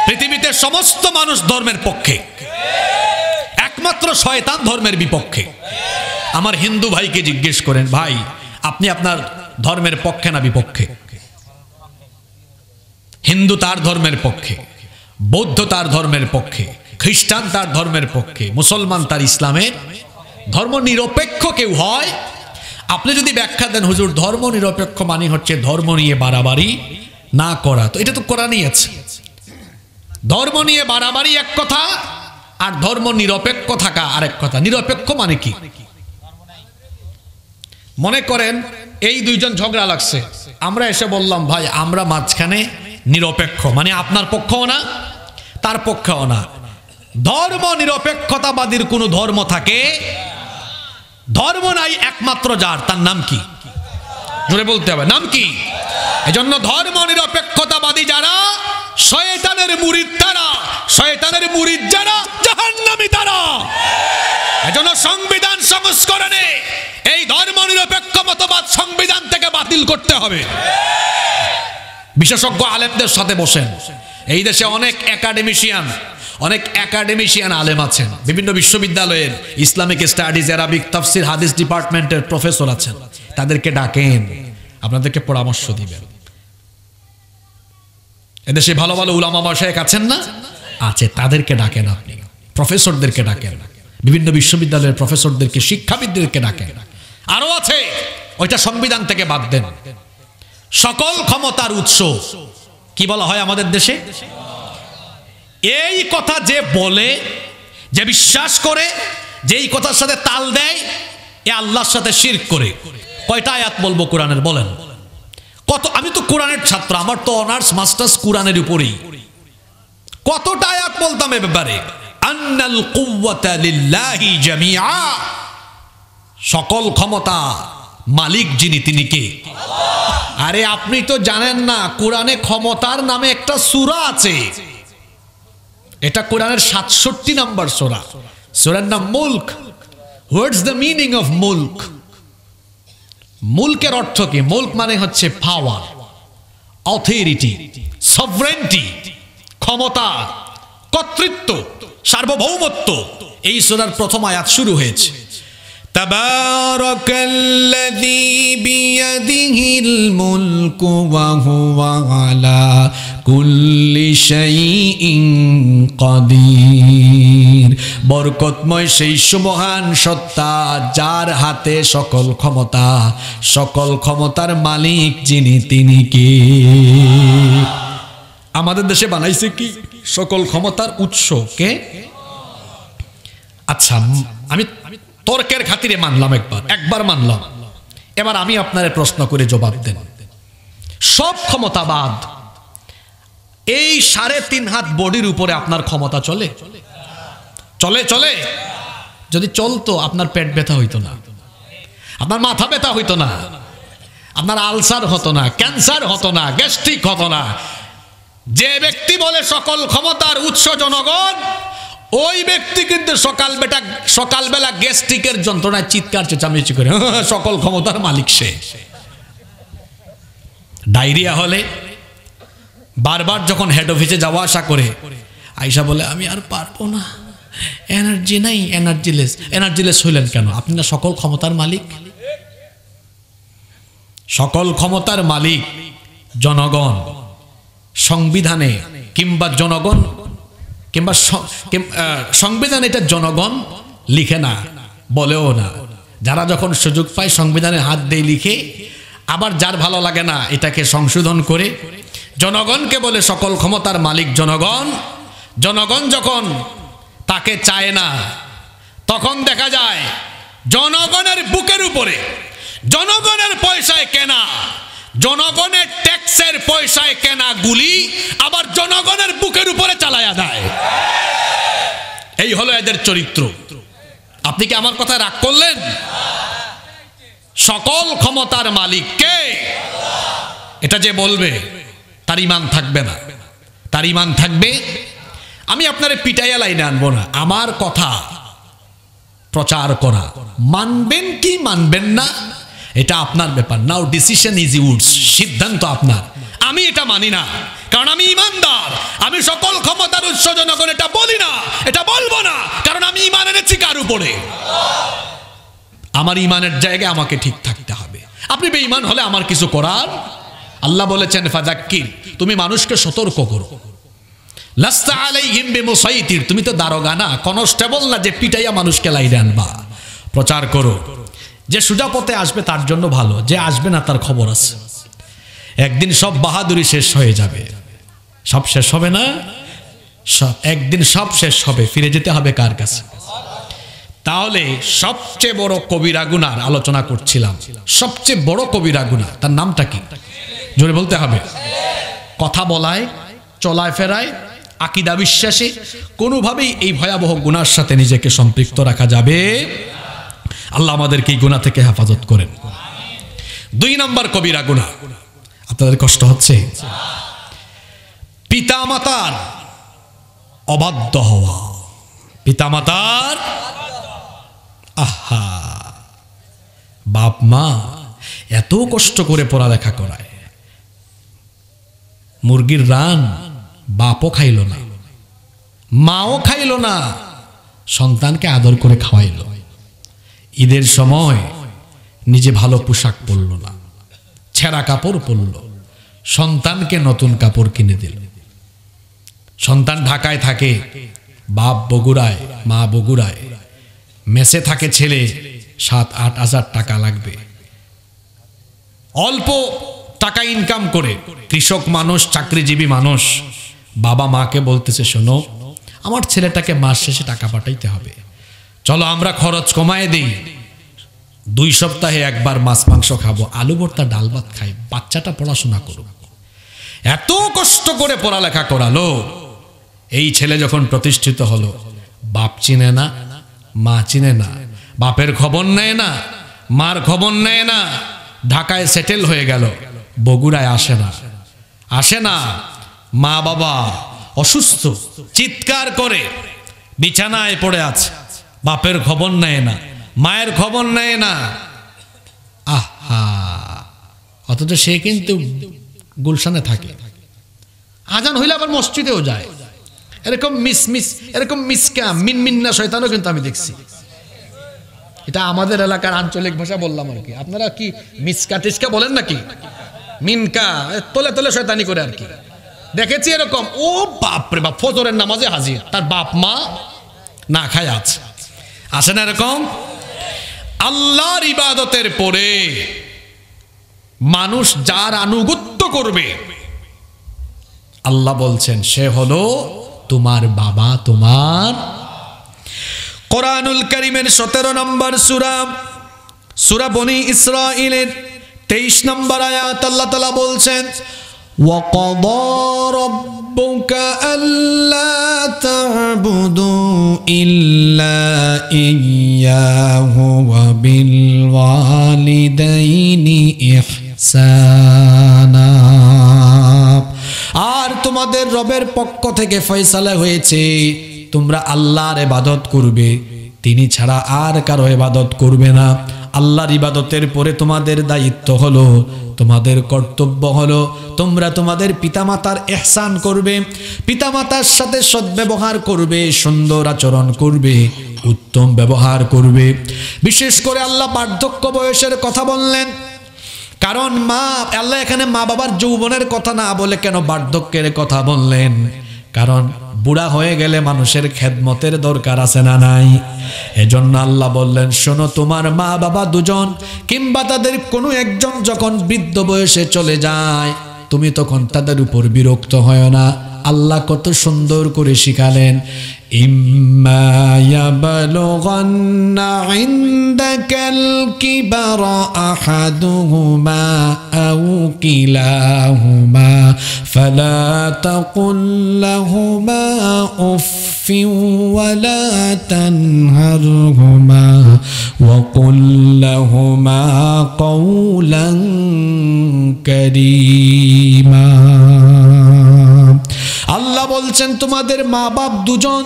পৃথিবীতে সমস্ত মানুষ ধর্মের পক্ষে, একমাত্র শয়তান ধর্মের বিপক্ষে। আমার হিন্দু ভাইকে জিজ্ঞেস করেন, ভাই আপনি আপনার ধর্মের পক্ষে না বিপক্ষে? হিন্দু তার ধর্মের পক্ষে, বৌদ্ধ তার ধর্মের পক্ষে, খ্রিস্টান তার ধর্মের পক্ষে, মুসলমান তার ইসলামের। ধর্ম নিরপেক্ষ কেউ হয়? আপনি যদি ব্যাখ্যা দেন হুজুর ধর্ম নিরপেক্ষ মানে হচ্ছে ধর্ম নিয়ে বাড়াবাড়ি না করা, তো এটা তো কোরআনেই আছে। ধর্ম নিয়ে বাড়াবাড়ি এক কথা, আর ধর্ম নিরপেক্ষ থাকা আরেক কথা। নিরপেক্ষ মানে কি? মনে করেন এই দুইজন ঝগড়া লাগছে, আমরা এসে বললাম ভাই আমরা মাঝখানে নিরপেক্ষ, মানে আপনার পক্ষও না তার পক্ষও না। ধর্ম নিরপেক্ষতাবাদীর কোন ধর্ম থাকে? ধর্ম নাই একমাত্র যার, তার নাম কি? জোরে বলতে হবে, নাম কি? এজন্য ধর্ম নিরপেক্ষতাবাদী যারা, শয়তানের মুরিদ তারা, শয়তানের মুরিদ যারা জাহান্নামী তারা। এজন্য সংবিধান সংস্করণে এই ধর্ম নিরপেক্ষ মতবাদ সংবিধান থেকে বাতিল করতে হবে। বিশেষজ্ঞ আলেমদের সাথে বসেন। এই দেশে অনেক একাডেমিশিয়ান আলেম আছেন, বিভিন্ন বিশ্ববিদ্যালয়ের ইসলামিক স্টাডিজ, আরবিক, তাফসির, হাদিস ডিপার্টমেন্টের প্রফেসর আছেন। তাদেরকে ডাকেন, আপনাদেরকে পরামর্শ দিবেন। এদেশে ভালো ভালো উলামা মাশায়েখ আছেন না? আছে, তাদেরকে ডাকেন, আপনি প্রফেসরদেরকে ডাকেন, বিভিন্ন বিশ্ববিদ্যালয়ের প্রফেসরদেরকে, শিক্ষাবিদদেরকে ডাকেন। আরো আছে, ওইটা সংবিধান থেকে বাদ দেন। সকল ক্ষমতার উৎস কি বলা হয় আমাদের দেশে? এই কথা যে বলে, যে বিশ্বাস করে, যে এই কথার সাথে তাল দেয়, এ আল্লাহর সাথে শিরক করে। কয়টা আয়াত বলবো কোরআনের বলেন? কত? আমি তো কোরআনের ছাত্র, আমার তো অনার্স মাস্টার্স কোরআনের উপরেই। কতটা আয়াত বলতাম এ ব্যাপারে? আন্নাল কুওয়াতা লিল্লাহি জামিআ, সকল ক্ষমতা মালিক যিনি, তিনি কে? আরে আপনি তো জানেন না, কোরআনে ক্ষমতার নামে একটা সূরা আছে। এটা কোরআনের 67 নম্বর সূরা, সূরার নাম মুলক। হোয়াটস দ্য মিনিং অফ মুলক? মুলকের অর্থ কি? মুলক মানে হচ্ছে পাওয়ার, অথরিটি, সভরেন্টি, ক্ষমতা, কর্তৃত্ব, সার্বভৌমত্ব। এই সূরার প্রথম আয়াত শুরু হয়েছে তাবারাকাল্লাযী বিয়াদিহিল মুলকু ওয়া হুয়া আলা কুল্লি শাইইন কাদির। বরকতময় সেই সুমহান সত্তা, যার হাতে সকল ক্ষমতা, সকল ক্ষমতার মালিক যিনি, তিনি কে? আমাদের দেশে বানাইছে কি? সকল ক্ষমতার উৎস কে? আচ্ছা, আমি তর্কের খাতিরে মানলাম, একবার মানলাম। এবার আমি আপনার প্রশ্ন করে জবাব দেন। সব ক্ষমতাবাদ এই 3.5 হাত বডির উপরে আপনার ক্ষমতা চলে? চলে? চলে? যদি চলতো আপনার পেট ব্যথা হইতো না, আপনার মাথা ব্যথা হইতো না, আপনার আলসার হতো না, ক্যান্সার হতো না, গ্যাস্ট্রিক হতো না। যে ব্যক্তি বলে সকল ক্ষমতার উৎস জনগণ, ওই ব্যক্তি কিন্তু সকালবেলা গ্যাস্ট্রিকের যন্ত্রণায় চিৎকার চেঁচামেচি করে সকল ক্ষমতার মালিক সে। ডায়রিয়া হলে বারবার যখন হেড অফিসে যাওয়া আসা করে, আয়শা বলে আমি আর পারবো না, এনার্জি নাই, এনার্জিলেস হইলেন কেন? আপনি না সকল ক্ষমতার মালিক? সকল ক্ষমতার মালিক জনগণ। সংবিধানে কিংবা জনগণ কিংবা সংবিধান এটা জনগণ লিখে না, বলেও না। যারা যখন সুযোগ পায় সংবিধানে হাত দিয়ে লিখে, আবার যার ভালো লাগে না এটাকে সংশোধন করে জনগণকে বলে সকল ক্ষমতার মালিক জনগণ। জনগণ যখন তাকে চায় না, তখন দেখা যায় জনগণের বুকের উপরে, জনগণের পয়সায় কেনা, জনগণের ট্যাক্সের পয়সায় কেনা গুলি আবার জনগণের বুকের উপরে চালায়া দেয়। এই হলো এদের চরিত্র। আপনি কি আমার কথা রাগ করলেন? সকল ক্ষমতার মালিক কে? এটা যে বলবে তার ঈমান থাকবে না, তার ঈমান থাকবে। আমি আপনারে পিটাইয়া লাইনে আনবো না, আমার কথা প্রচার করা, মানবেন কি মানবেন না এটা আপনার ব্যাপার। নাও ডিসিশন ইজ ইউরস, সিদ্ধান্ত আপনার। আমি এটা মানি না, কারণ আমি ইমানদার। আমি সকল ক্ষমতার উৎস জনগণ এটা বলি না, এটা বলবো না, কারণ আমি ঈমান এনেছি কার উপরে? আমার ঈমানের জায়গায় আমাকে ঠিক থাকতে হবে। আপনি বেঈমান হলে আমার কিছু করার? আল্লাহ বলেছেন ফাযাক্কির, তুমি মানুষকে সতর্ক করো। লাস্তা আলাইহিম বিমুসাইতির, তুমি তো দারোগা না, কনস্টেবল না যে পিটাইয়া মানুষকে লাইনে আনবা। প্রচার করো। যে সোজা পথে আসবে তার জন্য ভালো, যে আসবে না তার খবর আছে। একদিন সব বাহাদুরি শেষ হয়ে যাবে। সব শেষ হবে না? একদিন সব শেষ হবে, ফিরে যেতে হবে কার কাছে? তাহলে সবচেয়ে বড় কবিরা গুনার আলোচনা করছিলাম। সবচেয়ে বড় কবিরা গুনাহ, তার নামটা কি? জোরে বলতে হবে। কথা বলায়, চলায় ফেরায়, আকীদা বিশ্বাসে কোনোভাবেই এই ভয়াবহ গুনার সাথে নিজেকে সম্পৃক্ত রাখা যাবে আল্লাহ আমাদেরকে এই গুনাহ থেকে হেফাজত করেন। 2 নম্বর কবিরা গুনাহ। আপনাদের কষ্ট হচ্ছে? পিতামাতার অবাধ্য হওয়া। পিতামাতার, আহা, বাপ মা এত কষ্ট করে পড়ালেখা করায়, মুরগির রান বাপও খাইল না, মাও খাইল না, সন্তানকে আদর করে খাওয়াইল। ঈদের সময় নিজে ভালো পোশাক পরল না, ছেঁড়া কাপড় পরল, সন্তানকে নতুন কাপড় কিনে দিল। সন্তান ঢাকায় থাকে, বাপ বগুড়ায়, মা বগুড়ায়, মেসে থাকে ছেলে, 7-8 হাজার টাকা লাগবে, অল্প টাকা ইনকাম করে, কৃষক মানুষ, চাকরিজীবী মানুষ। বাবা মাকে বলতেছে, শোনো, আমার ছেলেটাকে মাস শেষে টাকা পাঠাইতে হবে, চলো আমরা খরচ কমায় দিই, 2 সপ্তাহে একবার মাছ মাংস খাবো, আলু ভর্তা ডাল ভাত খাই, বাচ্চাটা পড়াশোনা করুক। এত কষ্ট করে পড়ালেখা করালো। এই ছেলে যখন প্রতিষ্ঠিত হলো, বাপ চিনে না, মা চিনে না, বাপের খবর নেয় না, মার খবর নেয় না, ঢাকায় সেটেল হয়ে গেল, বগুড়ায় আসে না। মা বাবা অসুস্থ, চিৎকার করে বিছানায় পড়ে আছে, বাপের খবর নেয় না, মায়ের খবর নেয় না। আহা, অথচ সে কিন্তু গুলশানে থাকে, আজান হইলে আবার মসজিদেও যায়। এরকম এরকম মিসকা মিনমিন্না শয়তানও কিন্তু আমি দেখছি। এটা আমাদের এলাকার আঞ্চলিক ভাষা বললাম আর কি। আপনারা কি মিসকা টিসকা বলেন নাকি? মিনকা, তোলে তোলে শয়তানি করে আর কি। দেখেছি এরকম। ও বাপরে বাপ, ফজরের নামাজে হাজির, তার বাপ মা না খায় আসে না এরকম। আল্লাহর ইবাদতের পরে মানুষ যার আনুগত্য করবে, আল্লাহ বলছেন সে হলো তোমার বাবা, তোমার। কোরআনুল কারীমের 17 নম্বর সূরা বনী ইসরাঈলের 23 নম্বর আয়াত আল্লাহ তাআলা বলছেন, ওয়াকাদা রাব্বুকা আল্লা তা'বুদু ইল্লা ইয়্যাহু ওয়া বিল ওয়ালিদাইনি ইহসানা। আর তোমাদের রবের পক্ষ থেকে ফয়সালা হয়েছে তোমরা আল্লাহর ইবাদত করবে, তিনি ছাড়া আর কারো ইবাদত করবে না। আল্লাহর ইবাদতের পরে তোমাদের দায়িত্ব হলো, তোমাদের কর্তব্য হলো তোমরা তোমাদের পিতামাতার ইহসান করবে, পিতামাতার সাথে সদ্ব্যবহার করবে, সুন্দর আচরণ করবে, উত্তম ব্যবহার করবে। বিশেষ করে আল্লাহ বার্ধক্য বয়সের কথা বললেন, কারণ আল্লাহ এখানে মা বাবার যৌবনের কথা না বলে কেন বার্ধক্যের কথা বললেন? কারণ বুড়া হয়ে গেলে মানুষের খেদমতের দরকার আছে না নাই? এজন্য আল্লাহ বললেন, শোনো, তোমার মা বাবা দুজন কিংবা তাদের কোনো একজন যখন বৃদ্ধ বয়সে চলে যায়, তুমি তখন তাদের উপর বিরক্ত হয় না। আল্লাহ কত সুন্দর করে শিখালেন, ইম্মা ইয়াবলুগান্না ইনদাকাল কিবারা আহাদুহুমা আও কিলাহুমা ফালা তাকুল লাহুমা উফফিন ওয়ালা তানহারহুমা ওয়া কুল লাহুমা কাওলান কারীমা। আল্লাহ বলছেন, তোমাদের মা বাপ দুজন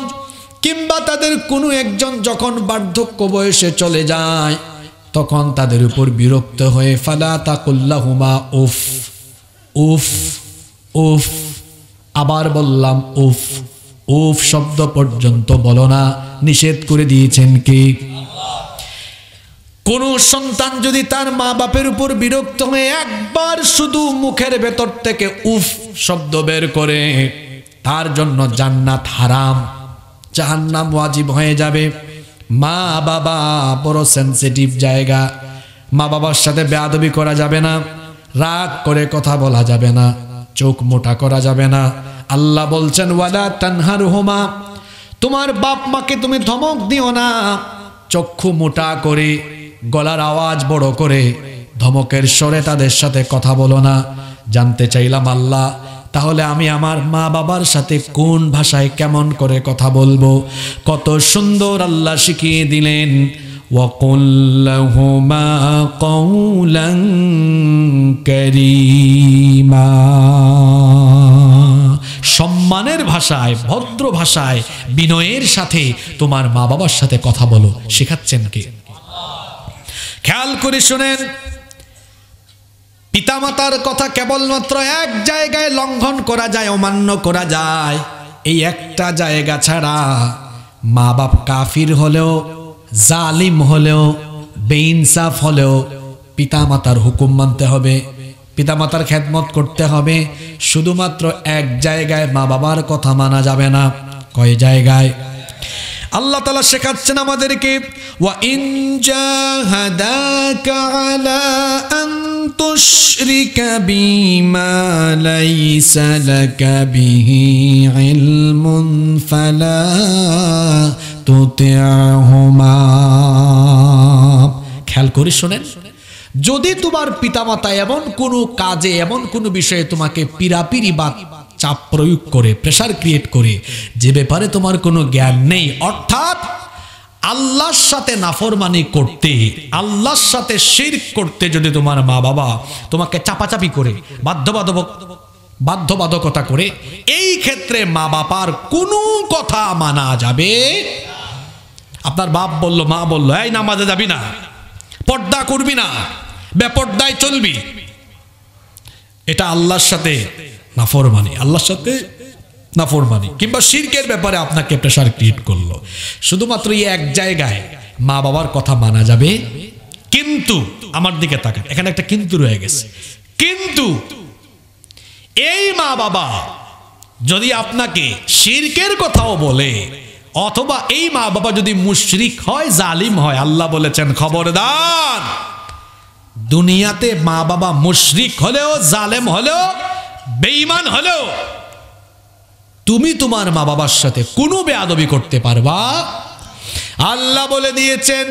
কিংবা তাদের কোনো একজন যখন বার্ধক্য বয়সে চলে যায়, তখন তাদের উপর বিরক্ত হয়ে ফালা তাকুল্লাহুমা উফ উফ উফ, আবার বললাম উফ উফ শব্দ পর্যন্ত বলো না, নিষেধ করে দিয়েছেন কে? কোন সন্তান যদি তার মা বাপের উপর বিরক্ত হয়ে একবার শুধু মুখের ভেতর থেকে উফ শব্দ বের করে, তার জন্য জান্নাত হারাম, জাহান্নাম ওয়াজিব হয়ে যাবে। মা বাবা বড় সেনসিটিভ জায়গা, মা বাবার সাথে বেয়াদবি করা যাবে না, রাগ করে কথা বলা যাবে না, চোখ মোটা করা যাবে না। আল্লাহ বলছেন, ওয়ালা তানহারহুমা, তোমার বাপ মাকে তুমি ধমক দিও না, চক্ষু মোটা করে, গলার আওয়াজ বড় করে, ধমকের স্বরে তাদের সাথে কথা বলো না। জানতে চাইলাম, আল্লাহ তাহলে আমি আমার মা বাবার সাথে কোন ভাষায় কেমন করে কথা বলবো? কত সুন্দর আল্লাহ শিখিয়ে দিলেন, وقل لهما قولا كريما সম্মানের ভাষায়, ভদ্র ভাষায়, বিনয়ের সাথে তোমার মা বাবার সাথে কথা বলো। শেখাচ্ছেন কে? খেয়াল করে শুনেন, পিতামাতার কথা কেবলমাত্র এক জায়গায় লঙ্ঘন করা যায়, অমান্য করা যায়। এই একটা জায়গা ছাড়া মা বাপ কাফির হলেও, জালিম হলেও, বেইনসাফ হলেও পিতামাতার হুকুম মানতে হবে, পিতামাতার খেদমত করতে হবে। শুধুমাত্র এক জায়গায় মা বাবার কথা মানা যাবে না। কয় জায়গায়? আল্লাহ তাআলা শেখাচ্ছেন আমাদেরকে, ওয়া ইন জাহাদাকা আলা আন তুশরিকা বিমা লাইসা লাকা বিহি ইলমুন ফালা তুতি'হুমা। খেয়াল করে শুনেন, যদি তোমার পিতামাতা এমন কোনো কাজে, এমন কোনো বিষয়ে তোমাকে পিরাপিরি বা চাপ প্রয়োগ করে, প্রেসার ক্রিয়েট করে, যে ব্যাপারে তোমার কোনো জ্ঞান নেই, অর্থাৎ আল্লাহর সাথে নাফরমানি করতে, আল্লাহর সাথে শিরক করতে যদি তোমার মা বাবা তোমাকে চাপাচাপি করে, বাধ্যবাধকতা করে, এই ক্ষেত্রে মা বাবার কোনো কথা মানা যাবে। আপনার বাপ বলল, মা বলল, এই নামাজে যাবি না, পর্দা করবি না, বেপর্দায় চলবি, এটা আল্লাহর সাথে নাফরমানি, আল্লাহর সাথে নাফরমানি। কিংবা শিরকের ব্যাপারে আপনাকে প্রেসার ক্রিয়েট করলো, শুধুমাত্র এই এক জায়গায় মা বাবার কথা মানা যাবে। কিন্তু আমার দিকে তাকান, এখানে একটা কিন্তু রয়ে গেছে। কিন্তু এই মা বাবা যদি আপনাকে শিরকের কথাও বলে, অথবা এই মা বাবা যদি মুশরিক হয়, জালিম হয়, আল্লাহ বলেছেন খবরদার, দুনিয়াতে মা বাবা মুশরিক হলেও, জালেম হলেও, বেঈমান হলেও তুমি তোমার মা বাবার সাথে কোনো বেয়াদবি করতে পারবা। আল্লাহ বলে দিয়েছেন,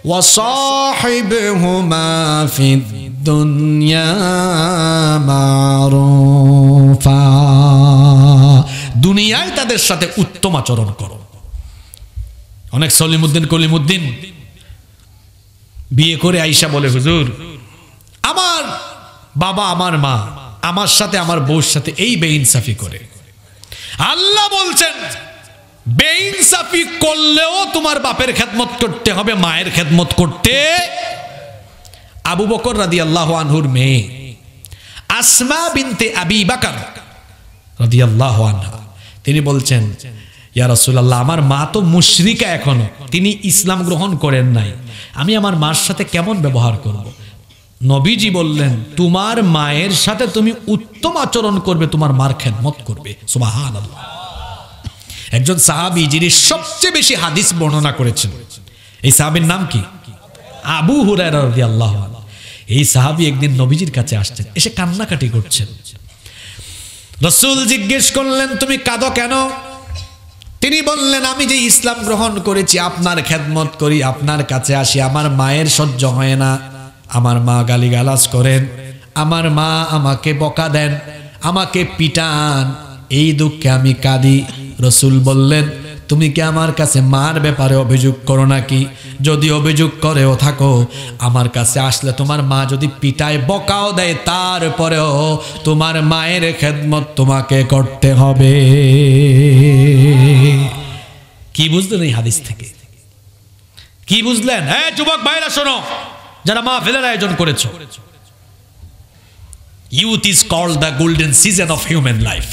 ওয়াসাহিবহুমা ফিদ দুনিয়া মারুফা, দুনিয়ায় তাদের সাথে উত্তম আচরণ করো। অনেক সলিমুদ্দিন কলিমুদ্দিন বিয়ে করে আইসা বলে, হুজুর, আমার বাবা, আমার মা আমার সাথে, আমার বউর সাথে এই বেইনসাফি করে। আল্লাহ বলছেন, বেইনসাফি করলেও তোমার বাপের খেদমত করতে হবে, মায়ের খেদমত করতে। আবু বকর রাদিয়াল্লাহু আনহুর মেয়ে আসমা বিনতে আবি বকর রাদিয়াল্লাহু আনহা, তিনি বলছেন, ইয়া রাসূলুল্লাহ, আমার মা তো মুশরিকা, এখনো তিনি ইসলাম গ্রহণ করেন নাই, আমি আমার মার সাথে কেমন ব্যবহার করব? নবীজি বললেন, তোমার মায়ের সাথে তুমি উত্তম আচরণ করবে, তোমার মার খেদমত করবে। সুবহানাল্লাহ। একজন সাহাবী যিনি সবচেয়ে বেশি হাদিস বর্ণনা করেছেন, এই সাহাবীর নাম কি? আবু হুরায়রা রাদিয়াল্লাহু আনহু। এই সাহাবী একদিন নবীজির কাছে আসছেন, এসে কান্নাকাটি করছেন। রাসূল জিজ্ঞেস করলেন, তুমি কাঁদো কেন? তিনি বললেন, আমি যে ইসলাম গ্রহণ করেছি, আপনার খেদমত করি, আপনার কাছে আসি, আমার মায়ের সহ্য হয় না, আমার মা গালিগালাজ করেন, আমার মা আমাকে বকা দেন, আমাকে পিটান, এই দুঃখে আমি কাঁদি। রাসূল বললেন, তুমি কি আমার কাছে মার ব্যাপারে অভিযোগ করো নাকি? যদি অভিযোগ করেও থাকো, আমার কাছে আসলে তোমার মা যদি পিটায়, বকাও দেয়, তারপরেও তোমার মায়ের খেদমত তোমাকে করতে হবে। কি বুঝলেন এই হাদিস থেকে? কি বুঝলেন? হ্যাঁ যুবক ভাইরা শোনো, যারা মাহফিলের আয়োজন করেছো, youth is called the golden season of human life.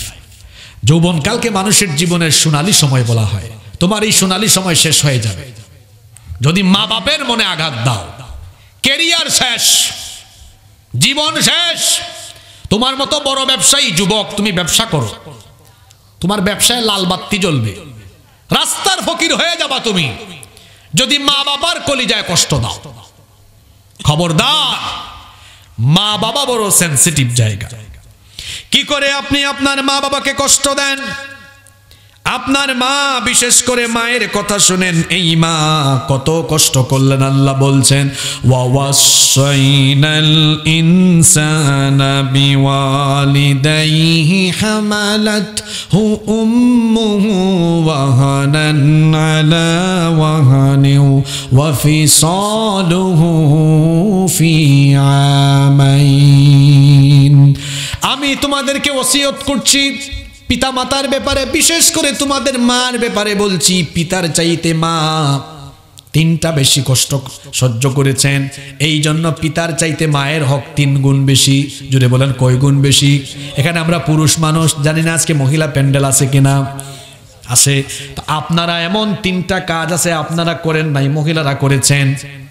যৌবনকালকে মানুষের জীবনের সোনালী সময় বলা হয়। তোমার এই সোনালী সময় শেষ হয়ে যাবে যদি মা বাপের মনে আঘাত দাও। ক্যারিয়ার শেষ, জীবন শেষ। তোমার মতো বড় ব্যবসায়ী যুবক, তুমি ব্যবসা করো, তোমার ব্যবসায় লাল বাতি জ্বলবে, রাস্তার ফকির হয়ে যাবা তুমি যদি মা বাবার কলিজায় কষ্ট দাও। খবরদার, মা বাবা বড় সেনসিটিভ জায়গা। কি করে আপনি আপনার মা বাবাকে কষ্ট দেন? আপনার মা, বিশেষ করে মায়ের কথা শুনেন, এই মা কত কষ্ট করলেন। আল্লাহ বলছেন ওয়াসাইনাল ইনসানা বিওয়ালিদাইহি হামালাতহু উম্মুহু ওয়াহানান আলা ওয়াহানিন ওয়া ফিসালুহু ফি আমাইন। আমি তোমাদেরকে ওসিয়ত করছি পিতা মাতার ব্যাপারে, বিশেষ করে তোমাদের মার ব্যাপারে বলছি। পিতার চাইতে মা 3টা বেশি কষ্ট সহ্য করেছেন, এই জন্য পিতার চাইতে মায়ের হক 3 গুণ বেশি। জুড়ে বলেন কয় গুণ বেশি? এখানে আমরা পুরুষ মানুষ, জানি না আজকে মহিলা প্যান্ডেল আছে কিনা, আছে। তো আপনারা এমন 3টা কাজ আছে আপনারা করেন নাই, মহিলারা করেছেন।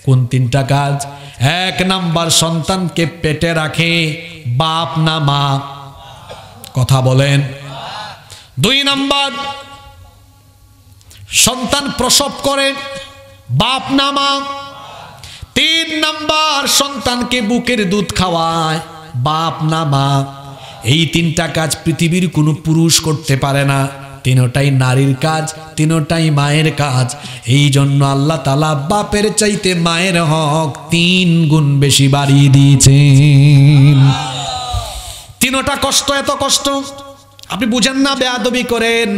কোন 3টা কাজ? 1 নাম্বার, সন্তানকে পেটে রাখে বাপ না মা? কথা বলেন। 2 নাম্বার, সন্তান প্রসব করে বাপ না মা? 3 নাম্বার, সন্তানকে বুকের দুধ খাওয়ায় বাপ না মা? এই 3টা কাজ পৃথিবীর কোনো পুরুষ করতে পারে না। 3টাই নারীর কাজ, 3টাই মায়ের কাজ। এই জন্য আল্লাহ তাআলা বাপের চাইতে মায়ের হক 3 গুণ বেশি বাড়িয়ে দিয়েছেন। 3টা কষ্ট, এত কষ্ট আপনি বুঝেন না, বেয়াদবি করেন।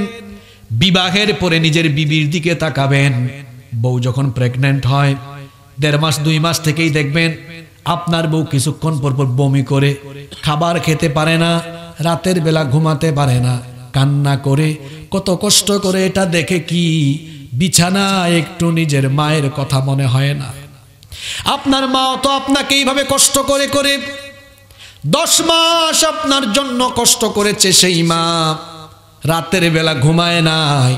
বিবাহের পরে নিজের বিবির দিকে তাকাবেন, বউ যখন প্রেগন্যান্ট হয় 1.5 মাস 2 মাস থেকেই দেখবেন আপনার বউ কিছুক্ষণ পর পর বমি করে, খাবার খেতে পারে না, রাতের বেলা ঘুমাতে পারে না, কান্না করে, কত কষ্ট করে। এটা দেখে কি বিছানায় একটু নিজের মায়ের কথা মনে হয় না? আপনার মাও তো আপনাকে এইভাবে কষ্ট করে করে 10 মাস আপনার জন্য কষ্ট করেছে। সেই মা রাতের বেলা ঘুমায় নাই,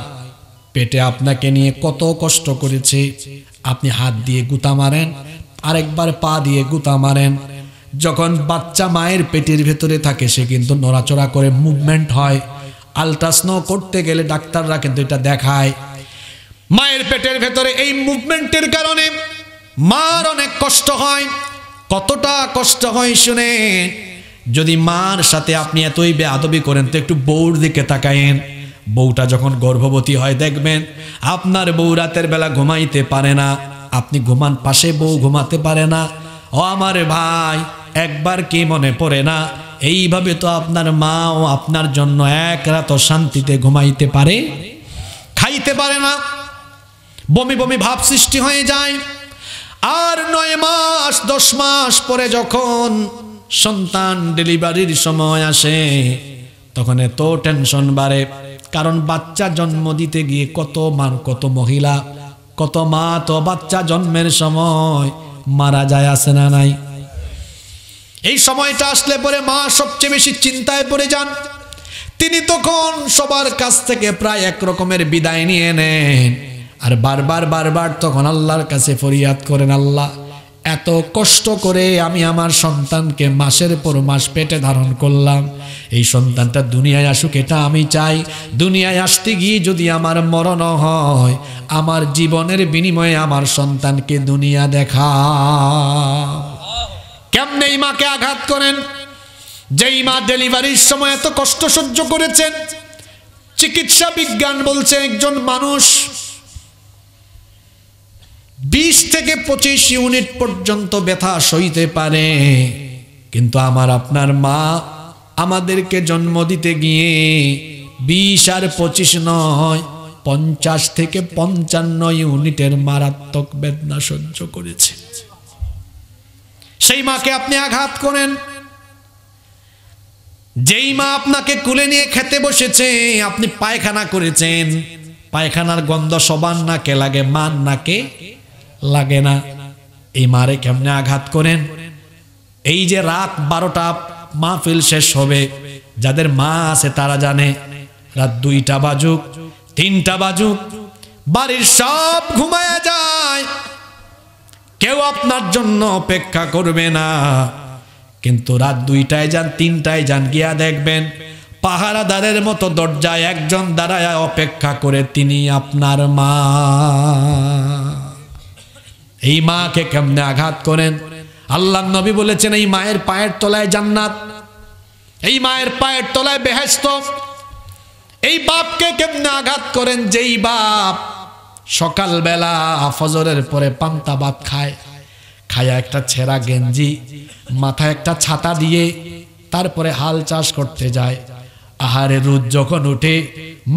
পেটে আপনাকে নিয়ে কত কষ্ট করেছে। আপনি হাত দিয়ে গুতা মারেন, আরেকবার পা দিয়ে গুতা মারেন। যখন বাচ্চা মায়ের পেটের ভেতরে থাকে সে কিন্তু নড়াচড়া করে, মুভমেন্ট হয়। আল্ট্রাসাউন্ড করতে গেলে ডাক্তাররা কিন্তু এটা দেখায়। মায়ের পেটের ভেতরে এই মুভমেন্টের কারণে মার অনেক কষ্ট হয়। কতটা কষ্ট হয় শুনে, যদি মার সাথে আপনি এতই বেয়াদবি করেন তো একটু বউর দিকে তাকায়েন। বউটা যখন গর্ভবতী হয় দেখবেন আপনার বউ রাতের বেলা ঘুমাইতে পারে না, আপনি ঘুমান, পাশে বউ ঘুমাতে পারে না। ও আমার ভাই, একবার কি মনে পড়ে না এইভাবে তো আপনার মাও আপনার জন্য 1 রাত শান্তিতে ঘুমাইতে পারে, খাইতে পারে না, বমি বমি ভাব সৃষ্টি হয়ে যায়। আর 9 মাস 10 মাস পরে যখন সন্তান ডেলিভারির সময় আসে তখন এত টেনশন বাড়ে। কারণ বাচ্চা জন্ম দিতে গিয়ে কত মহিলা, কত মা তো বাচ্চা জন্মের সময় মারা যায়, আছে না নাই? এই সময়টা আসলে পরে মা সবচেয়ে বেশি চিন্তায় পড়ে যান। তিনি তখন সবার কাছ থেকে প্রায় এক রকমের বিদায় নিয়ে নেন, আর বারবার তখন আল্লাহর কাছে ফরিয়াদ করেন, আল্লাহ এত কষ্ট করে আমি আমার সন্তানকে মাসের পর মাস পেটে ধারণ করলাম, এই সন্তানটা দুনিয়ায় আসুক এটা আমি চাই। দুনিয়ায় আসতে গিয়ে যদি আমার মরণ হয়, আমার জীবনের বিনিময়ে আমার সন্তানকে দুনিয়া দেখা। কেমনে এই মাকে আঘাত করেন? যেই মা ডেলিভারির সময় এত কষ্ট সহ্য করেছেন, চিকিৎসা বিজ্ঞান বলছে একজন মানুষ 20 থেকে 25 ইউনিট পর্যন্ত ব্যথা সইতে পারে, কিন্তু আমার আপনার মা আমাদেরকে জন্ম দিতে গিয়ে 20 আর 25 নয় 50 থেকে 55 ইউনিটের মারাত্মক বেদনা সহ্য করেছে। সেই মাকে আপনি আঘাত করেন। যেই মা আপনাকে কুলে নিয়ে খেতে বসেছে, আপনি পায়খানা করেছেন, পায়খানার গন্ধ সবার নাকে লাগে, মার নাকে লাগে না। এই মারে কেমনে আঘাত করেন? এই যে রাত 12টা মাহফিল শেষ হবে, যাদের মা আছে তারা জানে, রাত 2টা বাজুক 3টা বাজুক বাড়ির সব ঘুমায়া যায়, কেউ আপনার জন্য অপেক্ষা করবে না। কিন্তু রাত 2টায় যান 3টায় যান, গিয়া দেখবেন পাহারাদারের মতো দরজায় একজন দাঁড়ায় অপেক্ষা করে, তিনি আপনার মা। এই মাকে কেমনে আঘাত করেন? আল্লাহর নবী বলেছেন এই মায়ের পায়ের তলায় জান্নাত, এই মায়ের পায়ের তলায় বেহেশত, এই বাপকে কেমনে আঘাত করেন যেই বাপ সকালবেলা ফজরের পরে পান্তা ভাত খায়, খায়া একটা ছেঁড়া গেঞ্জি, মাথায় একটা ছাতা দিয়ে তারপরে হাল চাষ করতে যায়। আহারে রোদ যখন উঠে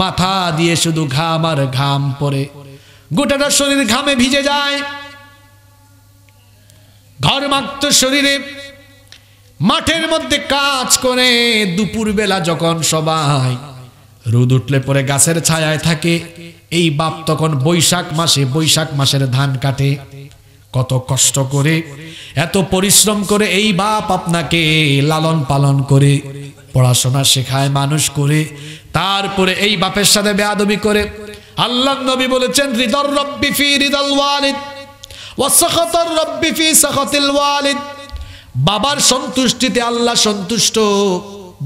মাথা দিয়ে শুধু ঘাম আর ঘাম পড়ে, গোটাটা শরীর ঘামে ভিজে যায়, ঘর্মাক্ত শরীরে মাঠের মধ্যে কাজ করে। দুপুর বেলা যখন সবাই রোদ উঠলে পরে গাছের ছায়ায় থাকে, এই বাপ তখন বৈশাখ মাসের ধান কাটে। কত কষ্ট করে, এত পরিশ্রম করে এই বাপ আপনাকে লালন পালন করে, পড়াশোনা শেখায়, মানুষ করে, তারপরে এই বাপের সাথে বেয়াদবি করে। আল্লাহর নবী বলেছেন, রিদার রব্বি ফি রিদাল ওয়ালিদ ওয়া সাখাতার রব্বি ফি সাখাতিল ওয়ালিদ। বাবার সন্তুষ্টিতে আল্লাহ সন্তুষ্ট,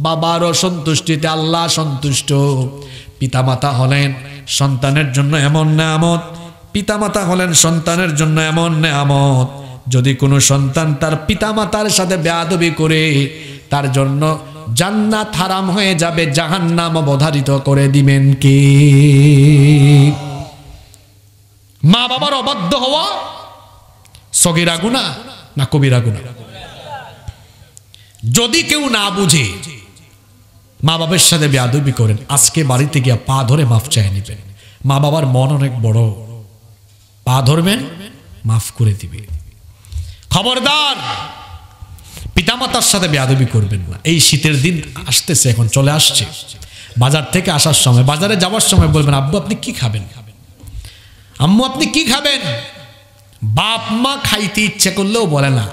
বাবার অসন্তুষ্টিতে আল্লাহ সন্তুষ্ট। পিতামাতা হলেন সন্তানের জন্য এমন নেয়ামত, পিতামাতা হলেন সন্তানের জন্য এমন নেয়ামত, যদি কোনো সন্তান তার পিতামাতার সাথে বেয়াদবি করে তার জন্য জান্নাত হারাম হয়ে যাবে, জাহান্নাম অবধারিত করে দিবেন কে? মা বাবার অবাধ্য হওয়া সগীরা গুনাহ না কবিরা গুনাহ? যদি কেউ না বুঝে মা বাবার সাথে বেয়াদবি করেন, আজকে বাড়িতে গিয়া পা ধরে মাফ চাই নেবেন। মা বাবার মন অনেক বড়, পা ধরবেন, মাফ করে দিবে। খবরদার পিতামাতার সাথে বেয়াদবি করবেন না। এই শীতের দিন আসতেছে, এখন চলে আসছে, বাজার থেকে আসার সময়, বাজারে যাওয়ার সময় বলবেন, আব্বু আপনি কি খাবেন, আম্মু আপনি কি খাবেন? বাপ মা খাইতে ইচ্ছে করলেও বলে না,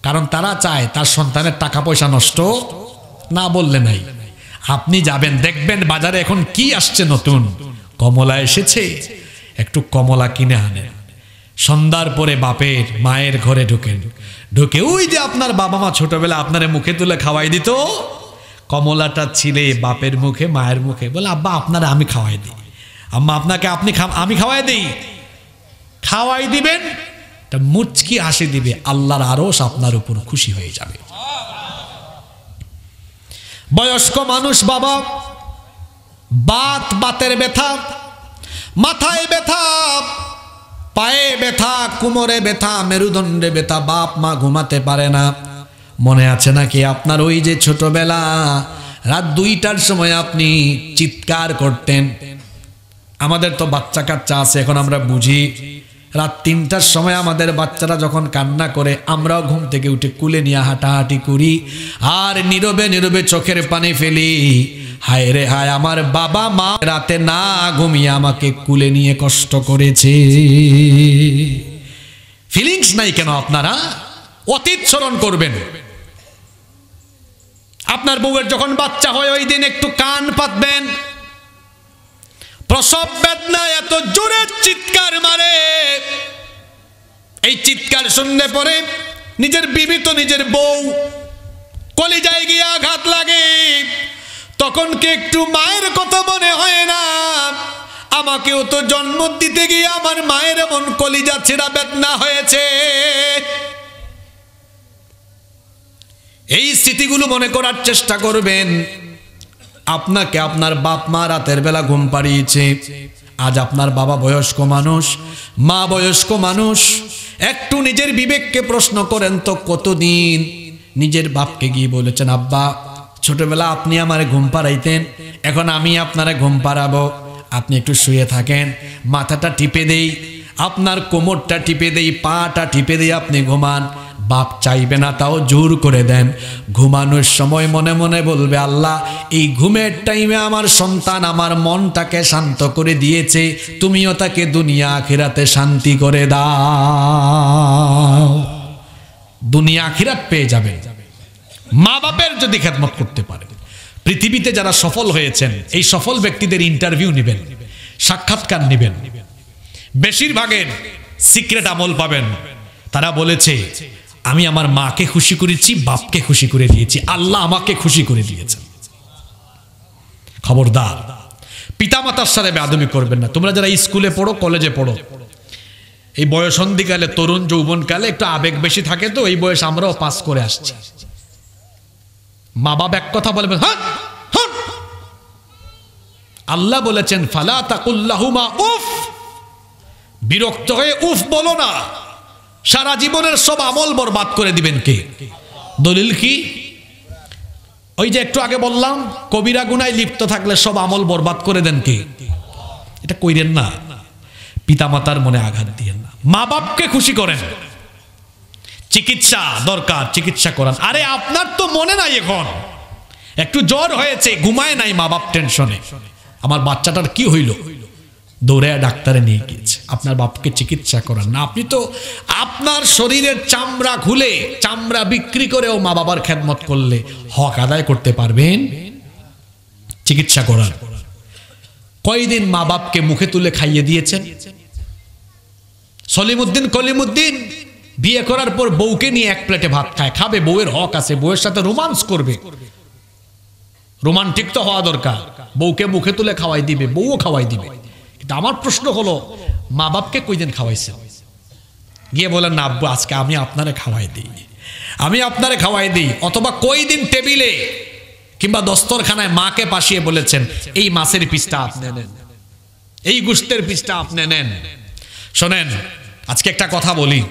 কারণ তারা চায় তার সন্তানের টাকা পয়সা নষ্ট না, বললে নাই। আপনি যাবেন, দেখবেন বাজারে এখন কি আসছে নতুন, কমলা এসেছে, একটু কমলা কিনে আনেন। সন্ধ্যার পরে বাপের মায়ের ঘরে ঢুকেন, ঢুকে ওই যে আপনার বাবা মা ছোটবেলা আপনারে মুখে তুলে খাওয়াই দিত, কমলাটা ছিলে বাপের মুখে মায়ের মুখে, বলে আব্বা আপনারা আমি খাওয়াই দিই, আম্মা আপনাকে আমি খাওয়াই দিই। খাওয়াই দিবেন, মুচকি হাসি দিবে, আল্লাহর আরশ আপনার উপর খুশি হয়ে যাবে। বয়স্ক মানুষ বাবা, বাতের ব্যথা, মাথায় ব্যথা, পায়ে ব্যথা, কোমরে ব্যথা, মেরুদণ্ডে ব্যথা, বাপ মা ঘুমাতে পারে না। মনে আছে নাকি আপনার ওই যে ছোটবেলা রাত 2টার সময় আপনি চিৎকার করতেন? আমাদের তো বাচ্চা কাচ্চা আছে, এখন আমরা বুঝি। রাত 3টার সময় আমাদের বাচ্চারা যখন কান্না করে, আমরাও ঘুম থেকে উঠে কুলে নিয়ে হাঁটাহাঁটি করি, আর নীরবে নীরবে চোখের পানি ফেলি, হায় রে হায়, আমার বাবা মা রাতে না ঘুমিয়ে আমাকে কুলে নিয়ে কষ্ট করেছে। ফিলিংস নাই কেন? আপনারা অতীত স্মরণ করবেন। আপনার বউয়ের যখন বাচ্চা হয়, ওই দিন একটু কান পাতবেন। প্রসব বেদনা এত জোরে চিৎকার মারে, এই চিৎকার শুনলে পরে নিজের বিবি তো নিজের বউ, কলিজায় গিয়ে আঘাত লাগে। তখন কি একটু মায়ের কথা মনে হয় না? আমাকেও তো জন্ম দিতে গিয়ে আমার মায়ের এমন কলিজা ছেঁড়া বেদনা হয়েছে। এই স্মৃতিগুলো মনে করার চেষ্টা করবেন। আপনাকে আপনার বাপ মা রাতের বেলা ঘুম পাড়িয়েছে, আজ আপনার বাবা বয়স্ক মানুষ, মা বয়স্ক মানুষ। একটু নিজের বিবেককে প্রশ্ন করেন তো, কতদিন নিজের বাপকে গিয়ে বলেছেন, আব্বা ছোটবেলা আপনি আমারে ঘুম পাড়াইতেন, এখন আমি আপনারে ঘুম পাড়াবো, আপনি একটু শুয়ে থাকেন, মাথাটা টিপে দেই, আপনার কোমরটা টিপে দেই, পাটা টিপে দেই, আপনি ঘুমান। বাপ চাইবে না, তাও জোর করে দেন। ঘুমানোর সময় মনে মনে বলবে, আল্লাহ এই ঘুমের টাইমে আমার সন্তান আমার মনটাকে শান্ত করে দিয়েছে, তুমিও তাকে দুনিয়া আখিরাতে শান্তি করে দাও। দুনিয়া আখিরাত পেয়ে যাবে মা বাপের যদি খেদমত করতে পারে। পৃথিবীতে যারা সফল হয়েছেন, এই সফল ব্যক্তিদের ইন্টারভিউ নেবেন, সাক্ষাৎকার নেবেন, বেশিরভাগের সিক্রেট আমল পাবেন। তারা বলেছে, আমি আমার মাকে খুশি করেছি, বাপকে খুশি করে দিয়েছি, আল্লাহ আমাকে খুশি করে দিয়েছেন। খবরদার পিতামাতার সাথে বেয়াদবি করবেন না। তোমরা যারা স্কুলে পড়ো, কলেজে পড়ো, এই বয়সন্ধিকালে, তরুণ যৌবনকালে একটু আবেগ বেশি থাকে, তো এই বয়স আমরাও পাস করে আসছি। মা বাবা এক কথা বলবেন, হ্যাঁ হ্যাঁ, আল্লাহ বলেছেন ফালা তাকুল্লাহুমা উফ, বিরক্ত হয়ে উফ বলো না, সারা জীবনের সব আমল বরবাদ করে দিবেন কে? দলিল কি? ওই যে একটু আগে বললাম কবিরা গুনায় লিপ্ত থাকলে সব আমল বরবাদ করে দেন কে? এটা কইরেন না। পিতামাতার মনে আঘাত দিয়েন না, মা বাপকে খুশি করেন। চিকিৎসা দরকার, চিকিৎসা করান। আরে আপনার তো মনে নাই, এখন একটু জ্বর হয়েছে, ঘুমায় নাই, মা বাপ টেনশনে, আমার বাচ্চাটার কি হইল, দৌড়ে ডাক্তারে নিয়ে গিয়েছে। আপনার বাপকে চিকিৎসা করান না। আপনি তো আপনার শরীরের চামড়া খুলে চামড়া বিক্রি করেও মা বাবার খেদমত করলে হক আদায় করতে পারবেন। চিকিৎসা করান। কয়দিন মা বাপকে মুখে তুলে খাইয়ে দিয়েছেন? সলিমউদ্দিন কলিমউদ্দিন বিয়ে করার পর বউকে নিয়ে এক প্লেটে ভাত খায়, খাবে, বউয়ের হক আছে, বউয়ের সাথে রোমান্স করবে, রোমান্টিক তো হওয়া দরকার। বউকে মুখে তুলে খাওয়াই দিবে, বউও খাওয়াই দিবে। কিন্তু আমার প্রশ্ন হলো, মা বাপকে কয়দিন খাওয়াইছে? গিয়ে বলেন না আব্বু আজকে আমি আপনারে খাওয়াই দিই, আমি আপনারে খাওয়াই দিই। অথবা কয়দিন টেবিলে কিংবা দস্তরখানায় মাকে পাশিয়ে বলেছেন এই মাছের পিসটা আপনি নেন, এই গোশতের পিসটা আপনি নেন। শোনেন, আজকে একটা কথা বলি,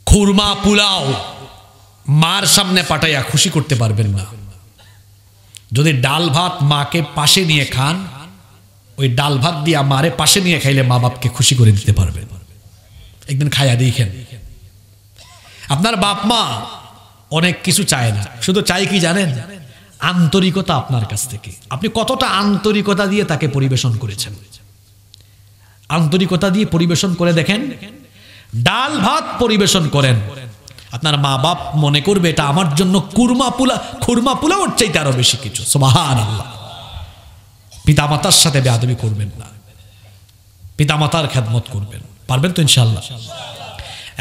খুরমা পোলাও মার সামনে পাঠাইয়া খুশি করতে পারবেন না। যদি ডাল ভাত মাকে পাশে নিয়ে খান, ওই ডাল ভাত দিয়া মারে পাশে নিয়ে খাইলে মা বাপকে খুশি করে দিতে পারবেন। একদিন খাইয়া দেখেন। আপনার বাপ মা অনেক কিছু চায় না, শুধু চাই কি জানেন? আন্তরিকতা আপনার কাছ থেকে। আপনি কতটা আন্তরিকতা দিয়ে তাকে পরিবেশন করেছেন। আন্তরিকতা দিয়ে পরিবেশন করে দেখেন, ডাল ভাত পরিবেশন করেন, আপনার মা বাপ মনে করবে এটা আমার জন্য খুরমা পোলাওর চাইতে আরো বেশি কিছু। সুবহানাল্লাহ। পিতামাতার সাথে বেয়াদবি করবেন না, পিতামাতার খেদমত করবেন। পারবেন তো ইনশাআল্লাহ?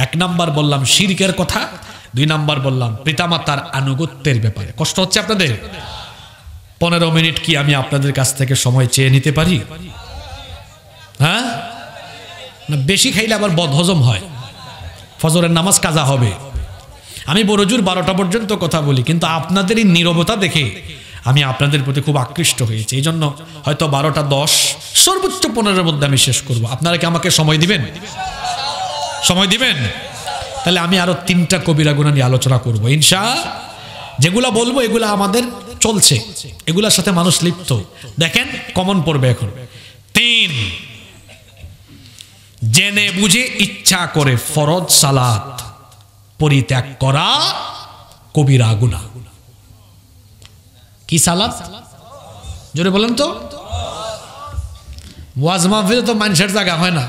এক নাম্বার বললাম শিরকের কথা, দুই নাম্বার বললাম পিতামাতার আনুগত্যের ব্যাপারে। কষ্ট হচ্ছে আপনাদের? 15 মিনিট কি আমি আপনাদের কাছ থেকে সময় চেয়ে নিতে পারি? হ্যাঁ, না বেশি খাইলে আবার বদহজম হয়, ফজরের নামাজ কাজা হবে। আমি বড়জোর 12টা পর্যন্ত কথা বলি, কিন্তু আপনাদের এই নীরবতা দেখে আমি আপনাদের প্রতি খুব আকৃষ্ট হয়েছি। এই জন্য হয়তো 12টা 10 সর্বোচ্চ 15-এর মধ্যে আমি শেষ করব। আপনারা কি আমাকে সময় দিবেন? সময় দিবেন? তাহলে আমি আরো 3টা কবিরা গুনাহ নিয়ে আলোচনা করব ইনশাআল্লাহ। যেগুলা বলবো এগুলা আমাদের চলছে, এগুলার সাথে মানুষ লিপ্ত। দেখেন কমন পড়বে এখন। 3, জেনে বুঝে ইচ্ছা করে ফরজ সালাত পরিত্যাগ করা কবিরা গুনাহ। কি সালাত? জোরে বলেন তো। ওয়াজ মাহফিলে তো মানুষের জায়গা হয় না,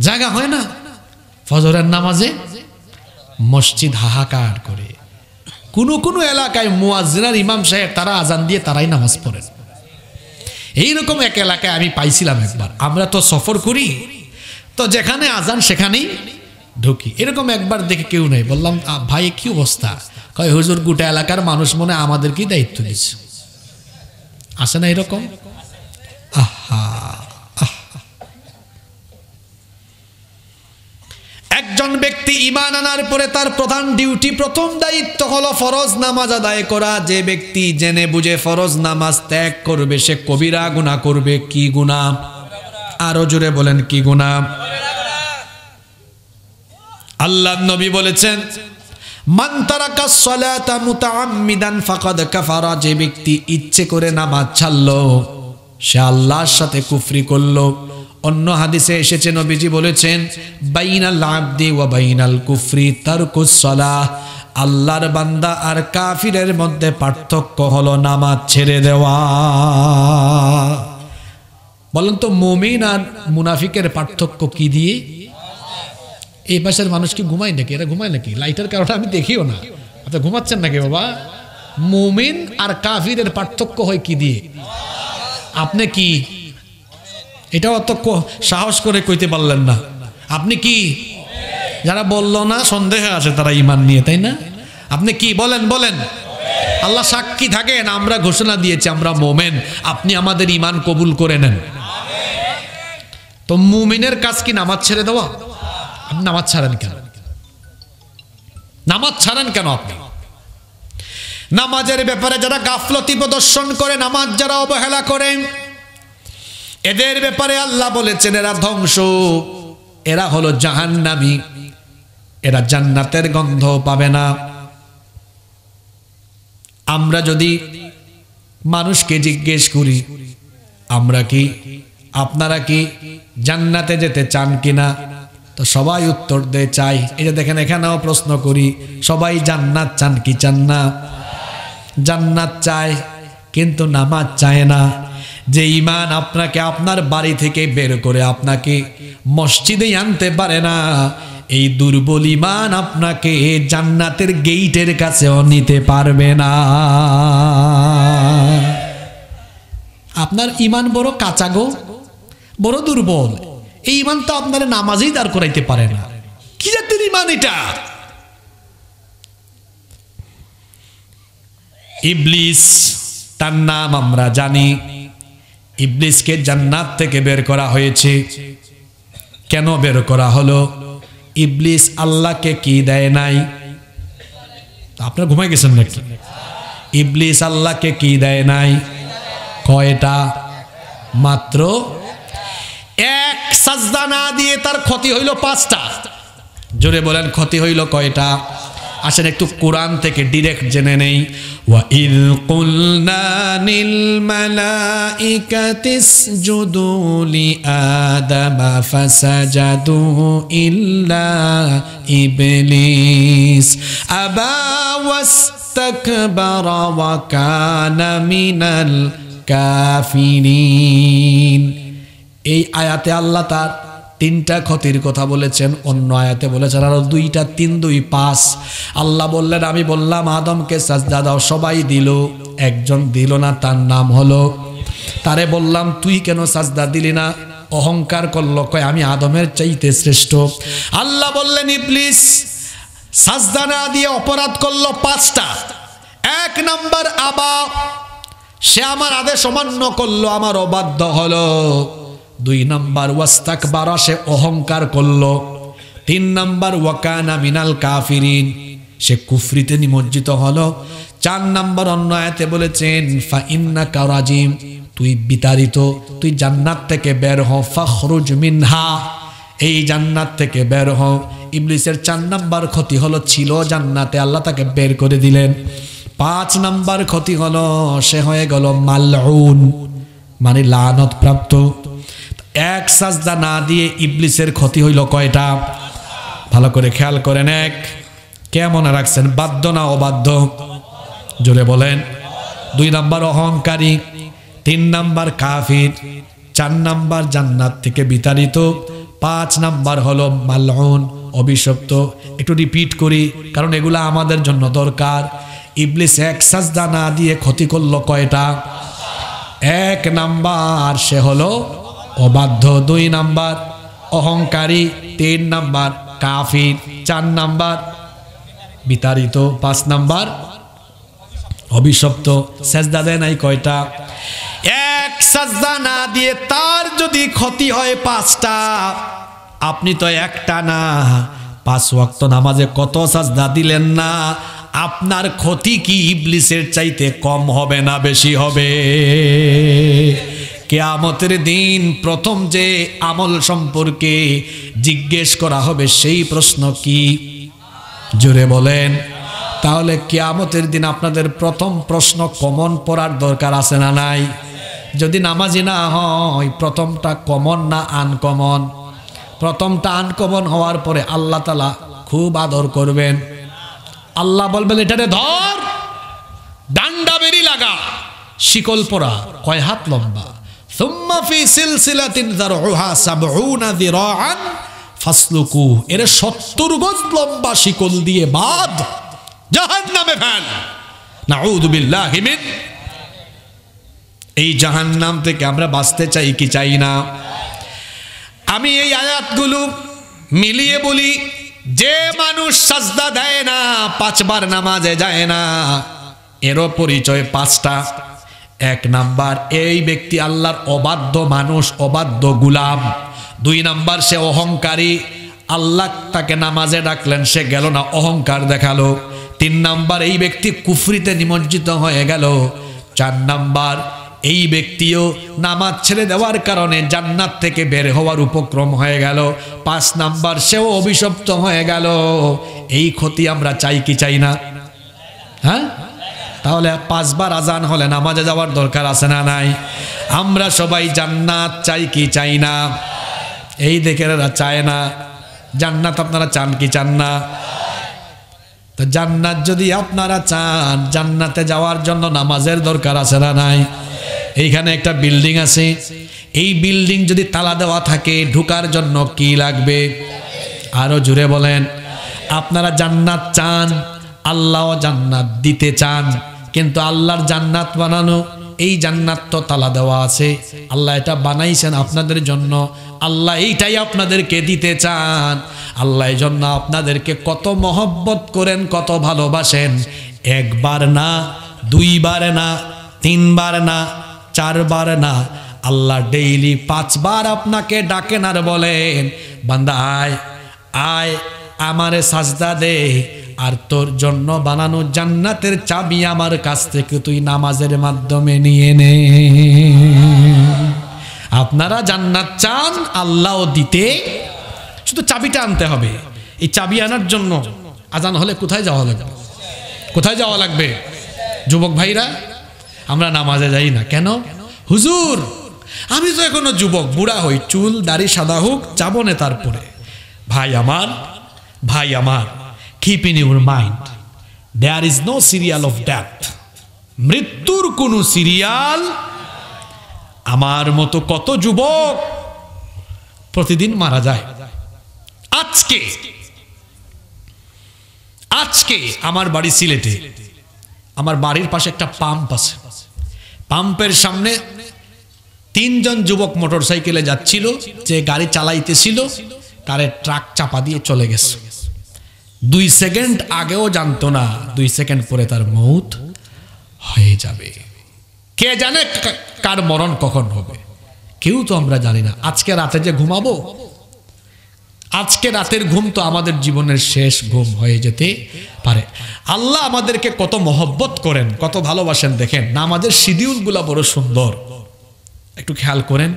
জায়গা হয় না। ফজরের নামাজে মসজিদ হাহাকার করে। কোন এলাকায় মুয়াজ্জিন আর ইমাম সাহেব তারা আজান দিয়ে তারাই নামাজ পড়েন। এইরকম এক এলাকায় আমি পাইছিলাম একবার। আমরা তো সফর করি, তো যেখানে আজান সেখানেই ঢুকি। এরকম একবার দেখে কেউ নেই, বললাম ভাই কি অবস্থা? কয় হুজুর গোটা এলাকার মানুষ মনে আমাদেরকেই দায়িত্ব দিচ্ছে। আসে না এরকম? আহা, একজন ব্যক্তি ঈমান আনার পরে তার প্রধান ডিউটি, প্রথম দায়িত্ব হলো ফরজ নামাজ আদায় করা। যে ব্যক্তি জেনে বুঝে ফরজ নামাজ ত্যাগ করবে সে কবিরা গুনাহ করবে। কি গুনাহ? আরো জোরে বলেন, কি গুনাহ? আল্লাহর নবী বলেছেন মান তারাকাস সালাতা মুতাআম্মিদান ফাকাদ কাফারা। যে ব্যক্তি ইচ্ছে করে নামাজ ছাড়লো সে আল্লাহর সাথে কুফরি করলো। অন্য হাদিসে এসেছে নবীজি বলেছেন বাইনাল আবদি ওয়া বাইনাল কুফরি তারকুস সালাহ। আল্লাহর বান্দা আর কাফিরের মধ্যে পার্থক্য হলো নামাজ ছেড়ে দেওয়া। বলেন তো মুমিন আর মুনাফিকের পার্থক্য কি দিয়ে? এই পাশের মানুষ কি ঘুমায় নাকি? এরা ঘুমায় নাকি? লাইটের কারণে আমি দেখিও না। আপনি ঘুমাচ্ছেন নাকি বাবা? মুমিন আর কাফিরের পার্থক্য হয় কি দিয়ে? আপনি কি এটাও অত সাহস করে কইতে পারলেন না? আপনি কি? যারা বলল না সন্দেহ আছে তারা ঈমান নিয়ে, তাই না? আপনি কি বলেন? বলেন। আল্লাহ সাক্ষী থাকেন, আমরা ঘোষণা দিয়েছি আমরা মুমিন। আপনি আমাদের ঈমান কবুল করে নেন। তো মুমিনের কাজ কি নামাজ ছেড়ে দেওয়া? আপনি নামাজ ছাড়েন কেন? নামাজ ছাড়েন কেন আপনি? নামাজের ব্যাপারে যারা গাফলতি প্রদর্শন করে, নামাজ যারা অবহেলা করে, এদের ব্যাপারে আল্লাহ বলেছেন এরা ধ্বংস, এরা হলো জাহান্নামী, এরা জান্নাতের গন্ধ পাবে না। আমরা যদি মানুষকে জিজ্ঞেস করি আমরা কি, আপনারা কি জান্নাতে যেতে চান কিনা, তো সবাই উত্তর দেয় চাই। এই যে দেখেন এখানেও প্রশ্ন করি, সবাই জান্নাত চান কি চান না? জান্নাত চায়, কিন্তু নামাজ চায় না। যে ঈমান আপনাকে আপনার বাড়ি থেকে বের করে আপনাকে মসজিদে আনতে পারে না, এই দুর্বল ঈমান আপনাকে জান্নাতের গেইটের কাছেও নিতে পারবে না। আপনার ঈমান বড় কাঁচা গো, বড় দুর্বল, এই ঈমান তো আপনার নামাজেই দাঁড় করাইতে পারে না। কি জাতের ঈমান এটা? ইবলিস তার নাম আমরা জানি। ইবলিসকে জান্নাত থেকে বের করা হয়েছে। কেন বের করা হলো? ইবলিস আল্লাহকে কি দেয় নাই? আপনারা ঘুমাই গেছেন নাকি? ইবলিস আল্লাহকে কি দেয় নাই? কয়টা? মাত্র এক সাজদা না দিয়ে তার ক্ষতি হইল 5টা। জোরে বলেন ক্ষতি হইল কয়টা? আসেন একটু কোরআন থেকে ডিরেক্ট জেনে নেই। ওয়া ইয কুলনা লিল মালাইকাতি ইসজুদু লি আদামা ফাসাজাদু ইল্লা ইবলিস আবা ওয়াস্তাকবারা ওয়া কানা মিনাল কাফিরিন। এই আয়াতে আল্লাহ তার 3টা ক্ষতির কথা বলেছেন, অন্য আয়াতে বলেছেন আরো 2টা, 3 2 5। আল্লাহ বললেন আমি বললাম আদমকে সাজদা দাও, সবাই দিল, একজন দিল না, তার নাম হলো, তারে বললাম তুই কেন সাজদা দিলি না? অহংকার করলো, কয় আমি আদমের চাইতে শ্রেষ্ঠ। আল্লাহ বললেন ইবলিস সাজদা না দিয়ে অপরাধ করলো 5টা। 1 নাম্বার আবা, সে আমার আদেশ অমান্য করলো, আমার অবাধ্য হলো। 2 নাম্বার ওয়াস্তাকবারা, সে অহংকার করলো। 3 নাম্বার ওয়াকানা মিনাল কাফিরিন, সে কুফরিতে নিমজ্জিত হলো। 4 নাম্বার অন্য আয়াতে বলেছেন ফা ইন্নাকা রাজিম, তুই বিতাড়িত, তুই জান্নাত থেকে বের হ, ফাখরুজ মিনহা, এই জান্নাত থেকে বের হ। ইবলিসের 4 নাম্বার ক্ষতি হলো, ছিল জান্নাতে, আল্লাহ তাকে বের করে দিলেন। 5 নাম্বার ক্ষতি হলো, সে হয়ে গেল মালউন, মানে লানত প্রাপ্ত। এক সাজদা না দিয়ে ইবলিসের ক্ষতি হইল কয়টা? ভালো করে খেয়াল করেন। 1, কেমন রাখছেন? বাধ্য না অবাধ্য? জোরে বলেন। 2 নাম্বার অহংকারী, 3 নাম্বার কাফির, 4 নাম্বার জান্নাত থেকে বিতাড়িত, 5 নাম্বার হলো মালউন, অভিশপ্ত। একটু রিপিট করি কারণ এগুলা আমাদের জন্য দরকার। ইবলিস এক সাজদা না দিয়ে ক্ষতি করলো কয়টা? 1 নাম্বার সে হলো অবাধ্য, 2 নাম্বার অহংকারী, 3 নাম্বার কাফির, 4 নাম্বার বিতাড়িত, 5 নাম্বার অভিশপ্ত। সাজদা দেয় নাই কয়টা? 1 সাজদা না দিয়ে তার যদি ক্ষতি হয় 5টা, আপনি তো একটা না 5 ওয়াক্ত নামাজে কত সাজদা দিলেন না, আপনার ক্ষতি কি ইবলিসের চাইতে কম হবে না বেশি হবে? কিয়ামতের দিন প্রথম যে আমল সম্পর্কে জিজ্ঞেস করা হবে সেই প্রশ্ন কি? জোরে বলেন। তাহলে কিয়ামতের দিন আপনাদের প্রথম প্রশ্ন কমন পড়ার দরকার আছে না নাই? যদি নামাজি না হয় প্রথমটা কমন না আনকমন? প্রথমটা আনকমন হওয়ার পরে আল্লাহ তাআলা খুব আদর করবেন। আল্লাহ বলবেন এটারে ধর, ডান্ডা বেরি লাগা, শিকল পরা, কয় হাত লম্বা, সুম্মা ফি সিলসিলাতিন যারউহা ৭০ যিরাআন ফাসলুকু, এর ৭০ গজ লম্বা শিকল দিয়ে বাঁধ, জাহান্নামে ফেল। নাউযু বিল্লাহি মিন। এই জাহান্নাম থেকে আমরা বাঁচতে চাই কি চাই না? আমি এই আয়াতগুলো মিলিয়ে বলি, যে মানুষ সাজদা দেয় না, 5 বার নামাজে যায় না, এরও পরিচয় 5টা। 1 নাম্বার এই ব্যক্তি আল্লাহর অবাধ্য মানুষ, অবাধ্য গোলাম। 2 নাম্বার সে অহংকারী, আল্লাহ তাকে নামাজে ডাকলেন সে গেল না, অহংকার দেখালো। 3 নাম্বার, এই ব্যক্তি কুফরিতে নিমজ্জিত হয়ে গেল। 4 নাম্বার, এই ব্যক্তিও নামাজ ছেড়ে দেওয়ার কারণে জান্নাত থেকে বের হওয়ার উপক্রম হয়ে গেল। 5 নাম্বার, সেও অভিশপ্ত হয়ে গেল। এই ক্ষতি আমরা চাই কি চাই না? হ্যাঁ, তাহলে 5 বার আজান হলে নামাজে যাওয়ার দরকার আছে না নাই? আমরা সবাই জান্নাত চাই কি চাই না? এই দেখে এরা চায় না। জান্নাত আপনারা চান কি চান না? তো জান্নাত যদি আপনারা চান, জান্নাতে যাওয়ার জন্য নামাজের দরকার আছে না নাই? এইখানে একটা বিল্ডিং আছে, এই বিল্ডিং যদি তালা দেওয়া থাকে, ঢোকার জন্য কি লাগবে? আরো জোরে বলেন। আপনারা জান্নাত চান, আল্লাহও জান্নাত দিতে চান, কিন্তু আল্লাহর জান্নাত বানানো, এই জান্নাত তো তালা দেওয়া আছে। আল্লাহ এটা বানাইছেন আপনাদের জন্য, আল্লাহ এইটাই আপনাদেরকে দিতে চান। আল্লাহ এই জন্য আপনাদেরকে কত মহব্বত করেন, কত ভালোবাসেন। 1 বার না, 2 বার না, 3 বার না, 4 বার না, আল্লাহ ডেইলি 5 বার আপনাকে ডাকেন আর বলেন, বান্দা আয় আয়, আমারে সাজদা দে, আর তোর জন্য বানানো জান্নাতের চাবি আমার কাছ থেকে তুই নামাজের মাধ্যমে নিয়ে নে। আপনারা জান্নাত চান, আল্লাহও দিতে, শুধু চাবিটা আনতে হবে। এই চাবি আনার জন্য আজান হলে কোথায় যাওয়া লাগবে? কোথায় যাওয়া লাগবে? যুবক ভাইরা, আমরা নামাজে যাই না কেন? হুজুর, আমি তো এখনো যুবক, বুড়া হই, চুল দাড়ি সাদা হোক, যাবো না তারপরে। ভাই আমার, ভাই আমার, keep in your mind, there is no serial of death. মৃত্যুর কোনো সিরিয়াল। আমার মতো কত যুবক প্রতিদিন মারা যায়। আজকে আমার বাড়ি সিলেটে, আমার বাড়ির পাশে একটা পাম্প আছে। পাম্পের সামনে 3 জন যুবক মোটরসাইকেলে যাচ্ছিল, যে গাড়ি চালাইতেছিল তারে ট্রাক চাপা দিয়ে চলে গেছে। 2 সেকেন্ড আগেও জানতো না 2 সেকেন্ড পরে তার মৌত হয়ে যাবে। কে জানে কার মরণ কখন হবে? কেউ তো আমরা জানি না। আজকে রাতে যে ঘুমাবো, আজকে রাতের ঘুম তো আমাদের জীবনের শেষ ঘুম হয়ে যেতে পারে। আল্লাহ আমাদেরকে কত মহব্বত করেন, কত ভালোবাসেন। দেখেন নামাজের শিডিউলগুলা বড় সুন্দর, একটু খেয়াল করেন।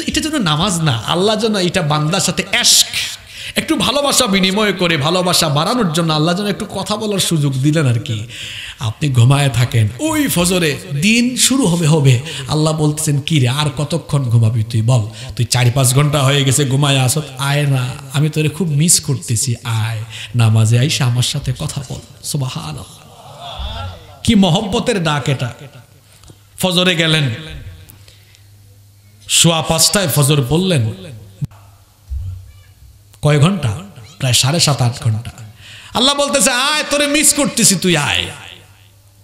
এটা যেন নামাজ না, আল্লাহ যেন এটা বান্দার সাথে এশক, একটু ভালোবাসা বিনিময় করে, ভালোবাসা বাড়ানোর জন্য আল্লাহ যেন একটু কথা বলার সুযোগ দিলেন আর কি। আপনি ঘুমায় থাকেন, ওই ফজরে দিন শুরু হবে, আল্লাহ বলতেছেন কি রে, আর কতক্ষণ ঘুমাবি তুই? বল, তুই 4-5 ঘন্টা হয়ে গেছে ঘুমায় আসত, আয় না, আমি তোরে খুব মিস করতেছি, আয় নামাজে আইসা আমার সাথে কথা বল। সুবহানাল্লাহ, কি মহব্বতের ডাক এটা। ফজরে গেলেন, 5:15 ফজর বললেন, কয় ঘন্টা? প্রায় 7.5-8 ঘন্টা। আল্লাহ বলতেছে আয়, তোরে মিস করতেছি, তুই আয়,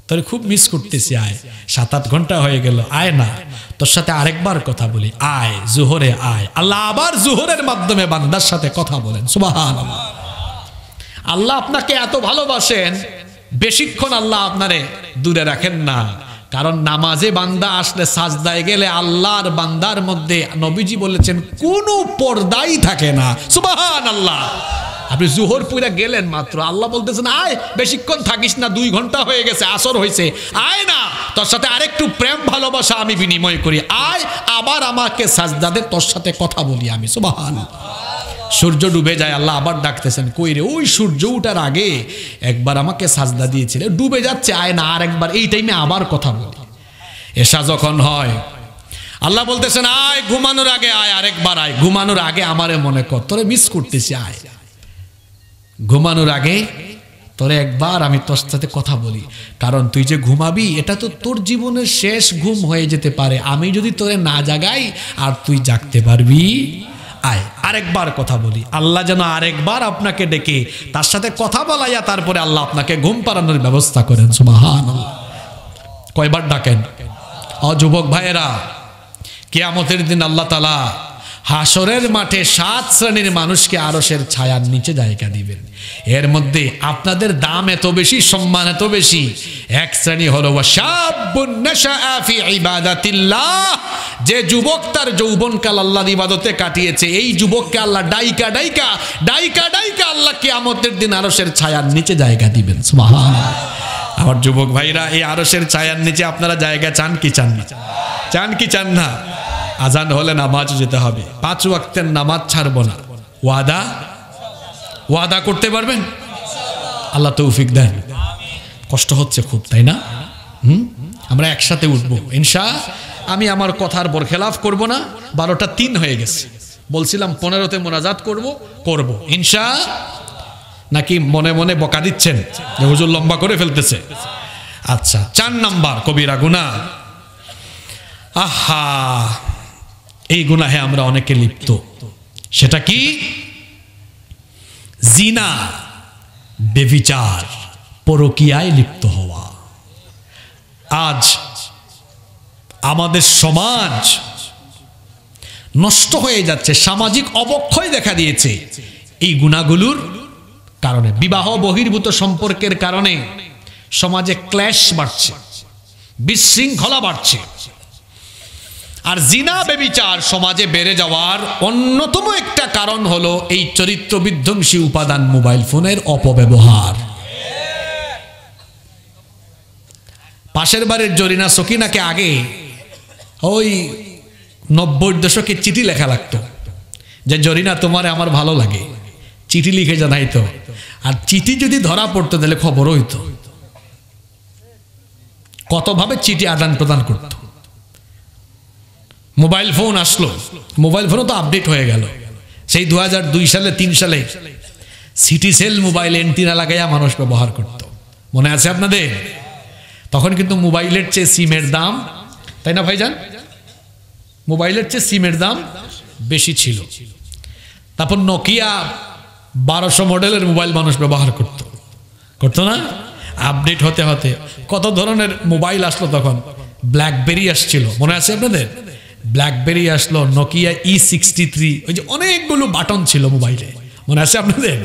তোরে খুব মিস করতেছি, আয়। 7-8 ঘন্টা হয়ে গেল, আয় না, তোর সাথে আরেকবার কথা বলি, আয় জোহরে আয়। আল্লাহ আবার জোহরের মাধ্যমে বান্দার সাথে কথা বলেন। সুবহানাল্লাহ। আল্লাহ আপনাকে এত ভালোবাসেন, বেশিক্ষণ আল্লাহ আপনারে দূরে রাখেন না। কারণ নামাজে বান্দা আসলে, সাজদায় গেলে আল্লাহর বান্দার মধ্যে নবীজি বলেছেন কোনো পর্দাই থাকে না। সুবহানাল্লাহ। আপনি জোহর পুরা গেলেন মাত্র, আল্লাহ বলতেছেন আয়, বেশিক্ষণ থাকিস না, 2 ঘন্টা হয়ে গেছে, আসর হয়েছে, আয় না, তোর সাথে আরেকটু প্রেম ভালোবাসা আমি বিনিময় করি, আয়, আবার আমাকে সাজদা দে, তোর সাথে কথা বলি আমি। সুবহানাল্লাহ। সূর্য ডুবে যায়, আল্লাহ আবার ডাকতেছেন, কই রে, ওই সূর্য উঠার আগে একবার আমাকে সাজদা দিয়েছিল, ডুবে যাচ্ছে, আয় না আরেকবার, এই টাইমে আবার কথা বলি। এশা যখন হয়, আল্লাহ বলতেছেন আয়, ঘুমানোর আগে আয়, আরেকবার আয়, ঘুমানোর আগে আমারে মনে কর, তোরে মিস করতেছি, আয় ঘুমানোর আগে তোরে একবার আমি তোর সাথে কথা বলি। কারণ তুই যে ঘুমাবি, এটা তো তোর জীবনের শেষ ঘুম হয়ে যেতে পারে, আমি যদি তোরে না জাগাই আর তুই জাগতে পারবি, আয় আরেকবার কথা বলি। আল্লাহ যেন আরেকবার আপনাকে ডেকে তার সাথে কথা বলাইয়া তারপরে আল্লাহ আপনাকে ঘুম পাড়ানোর ব্যবস্থা করেন। সুবহানাল্লাহ। কয়বার ডাকেন? ও যুবক ভাইয়েরা, কিয়ামতের দিন আল্লাহ তাআলা হাসরের মাঠে 7 শ্রেণীর মানুষকে আরশের ছায়ার নিচে জায়গা দিবেন। এর মধ্যে আপনাদের দাম এত বেশি, সম্মান এত বেশি। 1 শ্রেণী হলো ওয়াশাবুন নাশাআ ফি ইবাদাতিল্লাহ, যে যুবক তার যৌবনকাল আল্লাহর ইবাদতে কাটিয়েছে, এই যুবককে আল্লাহ ডাইকা ডাইকা ডাইকা ডাইকা আল্লাহ কিয়ামতের দিন আরশের ছায়ার নিচে জায়গা দিবেন। সুবহানাল্লাহ। আমার যুবক ভাইরা, এই আরশের ছায়ার নিচে আপনারা জায়গা চান কি চান না? চান কি চান না? আজান হলে নামাজ যেতে হবে, 5 ওয়াক্তের নামাজ ছাড়বো না। ওয়াদা ওয়াদা করতে পারবেন? আল্লাহ তৌফিক দেন। কষ্ট হচ্ছে খুব, তাই না? আমরা একসাথে উঠবো ইনশাআল্লাহ। আমি আমার কথার বরখেলাফ করব না। 12টা 3 হয়ে গেছে, বলছিলাম 15তে মোনাজাত করব ইনশাআল্লাহ। নাকি মনে মনে বকা দিচ্ছেন যে হুজুর লম্বা করে ফেলতেছে? আচ্ছা, 4 নাম্বার কবিরা গুনাহ। আহা, এই গুনাহে আমরা অনেকে লিপ্ত। সেটা কি? জিনা, বেবিচার, পরকীয়ায় লিপ্ত হওয়া। আজ আমাদের সমাজ নষ্ট হয়ে যাচ্ছে, সামাজিক অবক্ষয় দেখা দিয়েছে এই গুনাহগুলোর কারণে। বিবাহ বহির্ভূত সম্পর্কের কারণে সমাজে ক্লেশ বাড়ছে, বিশৃঙ্খলা বাড়ছে। আর জিনা বেবিচার সমাজে বেড়ে যাওয়ার অন্যতম একটা কারণ হলো এই চরিত্র বিধ্বংসী উপাদান মোবাইল ফোনের অপব্যবহার। পাশের বাড়ির জরিনা সকিনাকে আগে ওই 90 দশকে চিঠি লেখা লাগতো যে জরিনা তোমারে আমার ভালো লাগে, চিঠি লিখে জানাইতো। আর চিঠি যদি ধরা পড়তো তাহলে খবর হইতো। কতভাবে চিঠি আদান প্রদান করত। মোবাইল ফোন আসলো, মোবাইল ফোনও তো আপডেট হয়ে গেল। সেই 2002 সালে 3 সালে সিটি সেল মোবাইল এন্টিনা লাগাইয়া মানুষ ব্যবহার করত, মনে আছে আপনাদের? তখন কিন্তু মোবাইলের চেয়ে সিমের দাম, তাই না ভাইজান? মোবাইলের চেয়ে সিমের দাম বেশি ছিল। তারপর নোকিয়া 1200 মডেলের মোবাইল মানুষ ব্যবহার করতো না? আপডেট হতে হতে কত ধরনের মোবাইল আসলো। তখন ব্ল্যাকবেরি আসছিল, মনে আছে আপনাদের? ব্ল্যাকবেরি আসলো, নোকিয়া E63, ওই যে অনেকগুলো বাটন ছিল মোবাইলে, মনে আছে আপনাদের?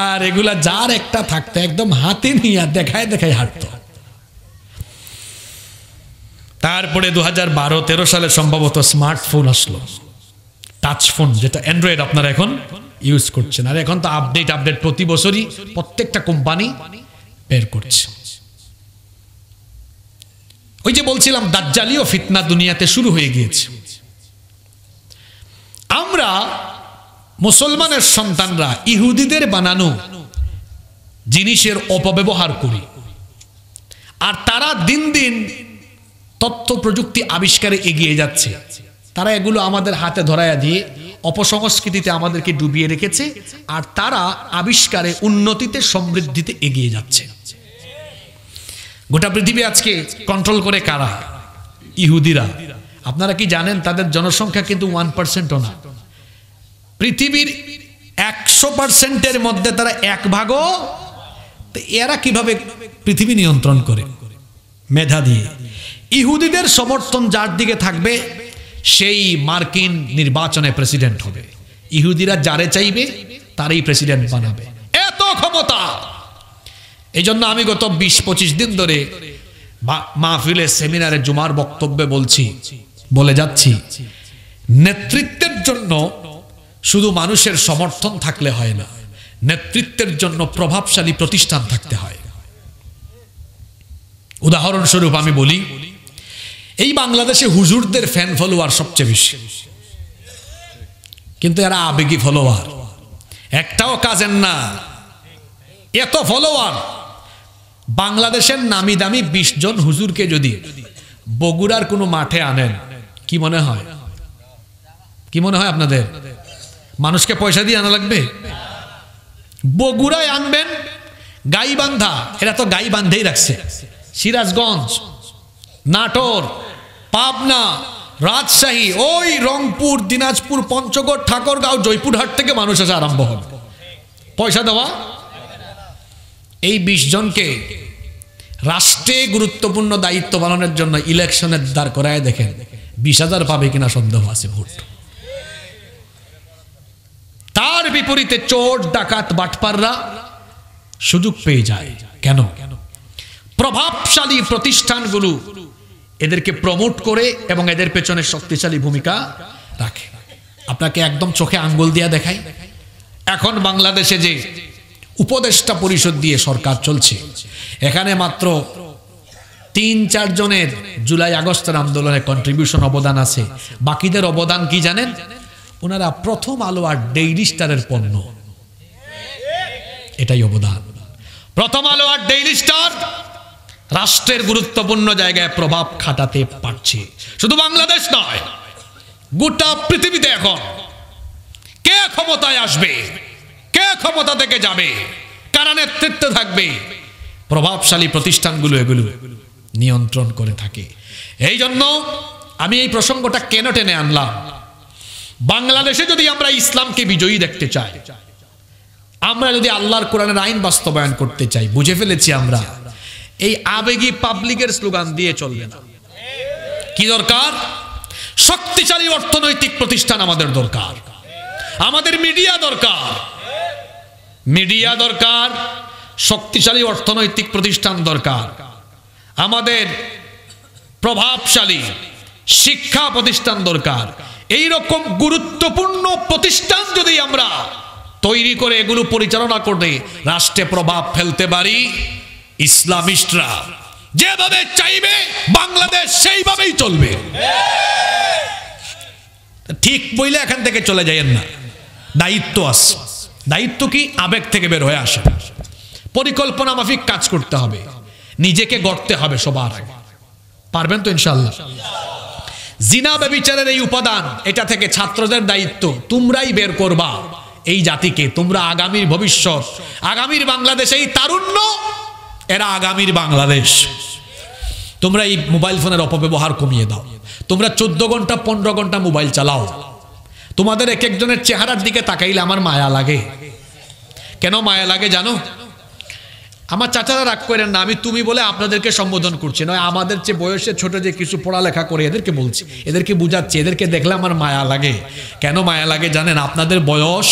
আর এগুলা যার একটা থাকতো একদম হাতে নিয়ে দেখায় দেখায় হাঁটতো। তারপরে 2012-13 সালে সম্ভবত স্মার্টফোন আসলো, টাচ ফোন, যেটা অ্যান্ড্রয়েড আপনারা এখন ইউজ করছেন। আর এখন তো আপডেট প্রতি বছরই প্রত্যেকটা কোম্পানি বের করছে। ওই যে বলছিলাম দাজ্জালীয় ফিতনা দুনিয়াতে শুরু হয়ে গিয়েছে। আমরা মুসলমানের সন্তানরা ইহুদিদের বানানো জিনিসের অপব্যবহার করি। আর তারা দিন দিন তথ্য প্রযুক্তি আবিষ্কারে এগিয়ে যাচ্ছে। তারা এগুলো আমাদের হাতে ধরায়া দিয়ে অপসংস্কৃতিতে আমাদেরকে ডুবিয়ে রেখেছে। আর তারা আবিষ্কারে, উন্নতিতে, সমৃদ্ধিতে এগিয়ে যাচ্ছে। গোটা পৃথিবী আজকে কন্ট্রোল করে কারা? ইহুদিরা। আপনারা কি জানেন তাদের জনসংখ্যা কিন্তু 1%ও না। পৃথিবীর 100%-এর মধ্যে তারা 1 ভাগও। এরা কিভাবে পৃথিবী নিয়ন্ত্রণ করে? মেধা দিয়ে। ইহুদিদের সমর্থন যার দিকে থাকবে সেই মার্কিন নির্বাচনে প্রেসিডেন্ট হবে। ইহুদিরা যারে চাইবে তারই প্রেসিডেন্ট বানাবে, এত ক্ষমতা। এই জন্য আমি গত 20-25 দিন ধরে মাহফিলে, সেমিনারে, জুমার বক্তব্যে বলে যাচ্ছি, নেতৃত্বের জন্য শুধু মানুষের সমর্থন থাকলে হয় না, নেতৃত্বের জন্য প্রভাবশালী প্রতিষ্ঠান থাকতে হয়। উদাহরণস্বরূপ আমি বলি, এই বাংলাদেশে হুজুরদের ফ্যান ফলোয়ার সবচেয়ে বেশি, কিন্তু এরা আবেগী ফলোয়ার, একটাও কাজের না। এত ফলোয়ার। বাংলাদেশের নামি দামি 20 জন হুজুরকে যদি বগুড়ার কোনো মাঠে আনেন, কি মনে হয়? কি মনে হয় আপনাদের? মানুষকে পয়সা দিয়ে আনা লাগবে? বগুড়ায় আনবেন, গাইবান্ধা, এরা তো গাইবান্ধেই রাখছে, সিরাজগঞ্জ, নাটোর, পাবনা, রাজশাহী, ওই রংপুর, দিনাজপুর, পঞ্চগড়, ঠাকুরগাঁও, জয়পুরহাট থেকে মানুষ আসা আরম্ভ হবে। পয়সা দেওয়া। এই 20 জনকে রাষ্ট্রে গুরুত্বপূর্ণ দায়িত্ব পালনের জন্য ইলেকশনের দাঁড় করায় দেখেন 20,000 পাবে কিনা সন্দেহ আছে ভোট। তার বিপরীতে চোর, ডাকাত, বাটপাররা সুযোগ পেয়ে যায়। কেন? প্রভাবশালী প্রতিষ্ঠানগুলো এদেরকে প্রমোট করে এবং এদের পেছনে শক্তিশালী ভূমিকা রাখে। আপনাকে একদম চোখে আঙ্গুল দিয়া দেখাই, এখন বাংলাদেশে যে উপদেষ্টা পরিষদ দিয়ে সরকার চলছে, এখানে মাত্র ৩-৪ জনের জুলাই আগস্টের আন্দোলনে কন্ট্রিবিউশন অবদান আছে। বাকিদের অবদান কি জানেন? ওনারা প্রথম আলো আর ডেইলি স্টারের পণ্য, এটাই অবদান। প্রথম আলো আর ডেইলি স্টার রাষ্ট্রের গুরুত্বপূর্ণ জায়গায় প্রভাব খাটাতে পারছে। শুধু বাংলাদেশ নয়, গোটা পৃথিবীতে এখন কে ক্ষমতায় আসবে, কে ক্ষমতা থেকে যাবে, কারা নেতৃত্বে থাকবে, প্রভাবশালী প্রতিষ্ঠানগুলো এগুলো নিয়ন্ত্রণ করে থাকে। এই জন্য আমি এই প্রসঙ্গটা কেন টেনে আনলাম, বাংলাদেশে যদি আমরা ইসলামকে বিজয়ী দেখতে চাই, আমরা যদি আল্লাহর কোরআনের আইন বাস্তবায়ন করতে চাই, বুঝে ফেলেছি আমরা এই আবেগী পাবলিকের স্লোগান দিয়ে চলবে না। কি দরকার? শক্তিশালী অর্থনৈতিক প্রতিষ্ঠান আমাদের দরকার, আমাদের মিডিয়া দরকার, মিডিয়া দরকার, শক্তিশালী অর্থনৈতিক প্রতিষ্ঠান দরকার, আমাদের প্রভাবশালী শিক্ষা প্রতিষ্ঠান দরকার। এই রকম গুরুত্বপূর্ণ প্রতিষ্ঠান যদি আমরা তৈরি করে এগুলো পরিচালনা করে রাষ্ট্রে প্রভাব ফেলতে পারি, ইসলামিস্টরা যেভাবে চাইবে বাংলাদেশ সেইভাবেই চলবে। ঠিক বইলে এখান থেকে চলে যাইয়েন না, দায়িত্ব আছে। দায়িত্ব কি? আবেগ থেকে বের হয়ে আসে, পরিকল্পনা মাফিক কাজ করতে হবে, নিজেকে গড়তে হবে সবার আগে। পারবেন তো ইনশাআল্লাহ? জিনা ব্যভিচারের এই উপাদান, এটা থেকে ছাত্রদের দায়িত্ব, তোমরাই বের করবা এই জাতিকে। তোমরা আগামীর ভবিষ্যৎ, আগামীর বাংলাদেশ, এই তারুণ্য এরা আগামীর বাংলাদেশ। তোমরা এই মোবাইল ফোনের অপব্যবহার কমিয়ে দাও। তোমরা 14 ঘন্টা 15 ঘন্টা মোবাইল চালাও। তোমাদের এক একজনের চেহারার দিকে তাকাইলে আমার মায়া লাগে। কেন মায়া লাগে জানো? আমার চাচারা রাগ করেন না, আমি তুমি বলে আপনাদেরকে সম্বোধন করছি নয়, আমাদের চেয়ে বয়সে ছোট যে কিছু পড়ালেখা করে এদেরকে বলছি, এদেরকে বুঝাচ্ছি। এদেরকে দেখলে আমার মায়া লাগে। কেন মায়া লাগে জানেন? আপনাদের বয়স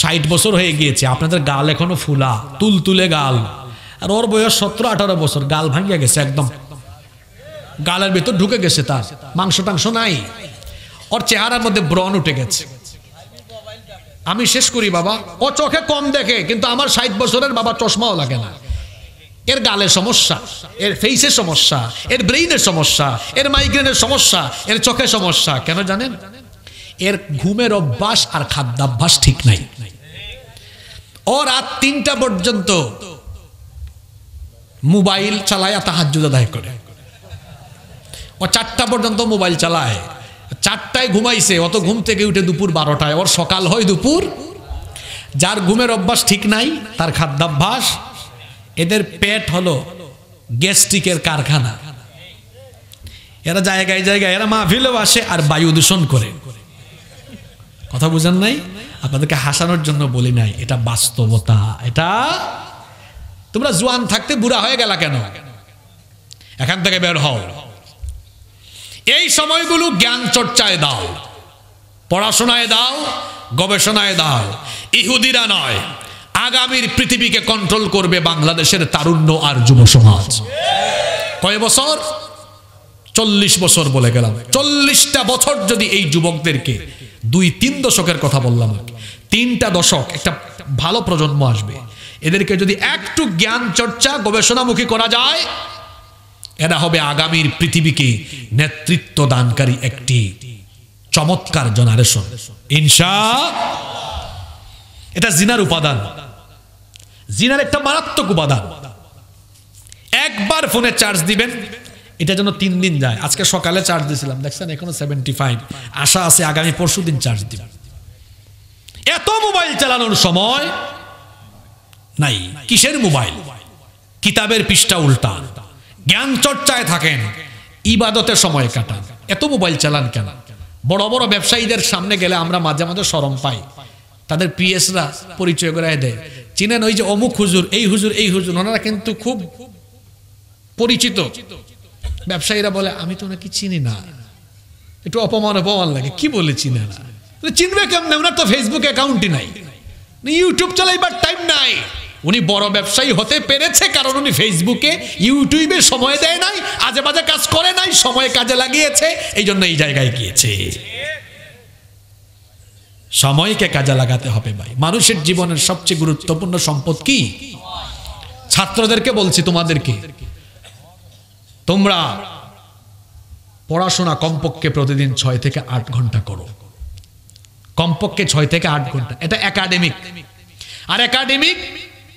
60 বছর হয়ে গিয়েছে, আপনাদের গাল এখনো ফুলা, তুলতুলে গাল। আর ওর বয়স 17-18 বছর, গাল ভাঙিয়া গেছে, একদম গালের ভেতর ঢুকে গেছে, তার মাংস টাংস নাই, ওর চেহারার মধ্যে ব্রণ উঠে গেছে। আমি শেষ করি বাবা, ও চোখে কম দেখে, কিন্তু আমার 60 বছরের বাবা চশমাও লাগে না। এর গালে সমস্যা, এর ফেসের সমস্যা, এর ব্রেইনের সমস্যা, এর মাইগ্রেনের সমস্যা, এর চোখে সমস্যা। কেন জানেন? এর ঘুমের অভ্যাস আর খাদ্যাভ্যাস ঠিক নাই। ও রাত 3টা পর্যন্ত মোবাইল চালায়, তাহাজ্জুদ আদায় করে। ও 4টা পর্যন্ত মোবাইল চালায়, 4টায় ঘুমাইছে, অত ঘুম থেকে উঠে দুপুর 12টায়, ওর সকাল হয় দুপুর। যার ঘুমের অভ্যাস ঠিক নাই, তার খাদ্যাভ্যাস, এদের পেট হলো গ্যাস্ট্রিকের কারখানা। এরা জায়গায় জায়গায়, এরা মাহফিলেও আসে আর বায়ু দূষণ করে। কথা বুঝেন নাই? আপনাদেরকে হাসানোর জন্য বলি নাই, এটা বাস্তবতা। এটা তোমরা জোয়ান থাকতে বুড়া হয়ে গেলা কেন? এখান থেকে বের হও। এই সময়গুলো জ্ঞান চর্চায় দাও, পড়াশোনায় দাও, গবেষণায় দাও। ইহুদিরা নয়, আগামীর পৃথিবীকে কন্ট্রোল করবে বাংলাদেশের তারুণ্য আর যুব সমাজ। কয় বছর? 40 বছর বলে গেলাম। 40টা বছর যদি এই যুবকদেরকে, 2-3 দশকের কথা বললাম, 3টা দশক, একটা ভালো প্রজন্ম আসবে। এদেরকে যদি একটু জ্ঞান চর্চা গবেষণামুখী করা যায়, এরা হবে আগামীর পৃথিবীকে নেতৃত্ব দানকারী একটি চমৎকার জেনারেশন ইনশাআল্লাহ। এটা জিনার উপাদান, জিনার একটা মারাত্মক উপাদান। একবার ফোনে চার্জ দিবেন, এটা যেন 3 দিন যায়। আজকে সকালে চার্জ দিয়েছিলাম, দেখছেন এখনো 75। আশা আছে আগামী পরশু দিন চার্জ দিব। এত মোবাইল চালানোর সময় নাই। কিসের মোবাইল? কিতাবের পৃষ্ঠা উল্টা, জ্ঞান চর্চায় থাকেন, ইবাদতের সময় কাটান। এত মোবাইল চালান কেন? বড় বড় ব্যবসায়ীদের সামনে গেলে আমরা মাঝে মাঝে শরম পাই। তাদের পিএসরা পরিচয় করে দেয়, চিনেন ওই যে অমুক হুজুর, এই হুজুর, এই হুজুর, ওনারা কিন্তু খুব পরিচিত। ব্যবসায়ীরা বলে আমি তো ওনাকে চিনি না, একটু অপমান লাগে। কি বলে চিনে না? চিনবে কেমন? ওনার তো ফেসবুক অ্যাকাউন্টই নাই, ইউটিউব চালাইবার টাইম নাই, উনি বড় ব্যবসায়ী হতে পেরেছে কারণ উনি ফেসবুকে ইউটিউবে সময় দেয় নাই, আজে বাজে কাজ করে নাই, সময় কাজে লাগিয়েছে, এই জন্য এই জায়গায় গিয়েছে। সময়কে কাজে লাগাতে হবে ভাই। মানুষের জীবনের সবচেয়ে গুরুত্বপূর্ণ সম্পদ কি? ছাত্রদেরকে বলছি, তোমাদেরকে, তোমরা পড়াশোনা কমপক্ষে প্রতিদিন 6 থেকে 8 ঘন্টা করো, কমপক্ষে 6 থেকে 8 ঘন্টা। এটা একাডেমিক। আর একাডেমিক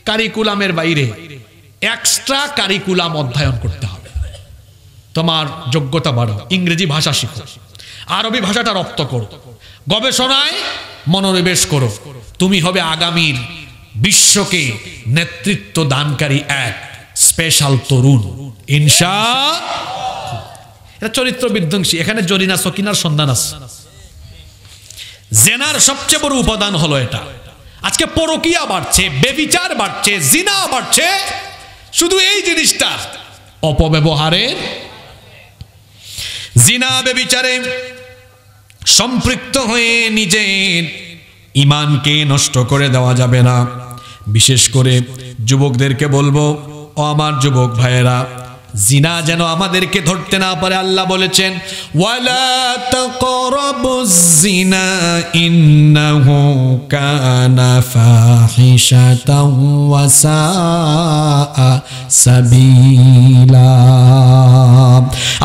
কারিকুলামের বাইরে এক্সট্রা কারিকুলাম অধ্যয়ন করতে হবে। তোমার যোগ্যতা বাড়াও, ইংরেজি ভাষা শিখো, আরবি ভাষাটা রপ্ত করো, গবেষণায় মনোনিবেশ করো। তুমি হবে আগামীর বিশ্বকে নেতৃত্ব দানকারী এক স্পেশাল তরুণ ইনশাআল্লাহ। এটা চরিত্র বিধ্বংসী। এখানে জরিনা সকিনার সন্ধান আছে। জেনার সবচেয়ে বড় উপাদান হলো এটা। আজকে পরকীয়া বাড়ছে, বেবিচার বাড়ছে, জিনা বাড়ছে, শুধু এই জিনিসটা অপব্যবহারের। জিনা বেবিচারে সম্পৃক্ত হয়ে নিজের ঈমানকে নষ্ট করে দেওয়া যাবে না। বিশেষ করে যুবকদেরকে বলবো, ও আমার যুবক ভাইয়েরা, জিনা যেন আমাদেরকে ধরতে না পারে। আল্লাহ বলেছেন, ওয়ালা তাকরাবুজ জিনা ইন্নাহু কানা ফাহিশাতাও ওয়া সাআ সাবিলা।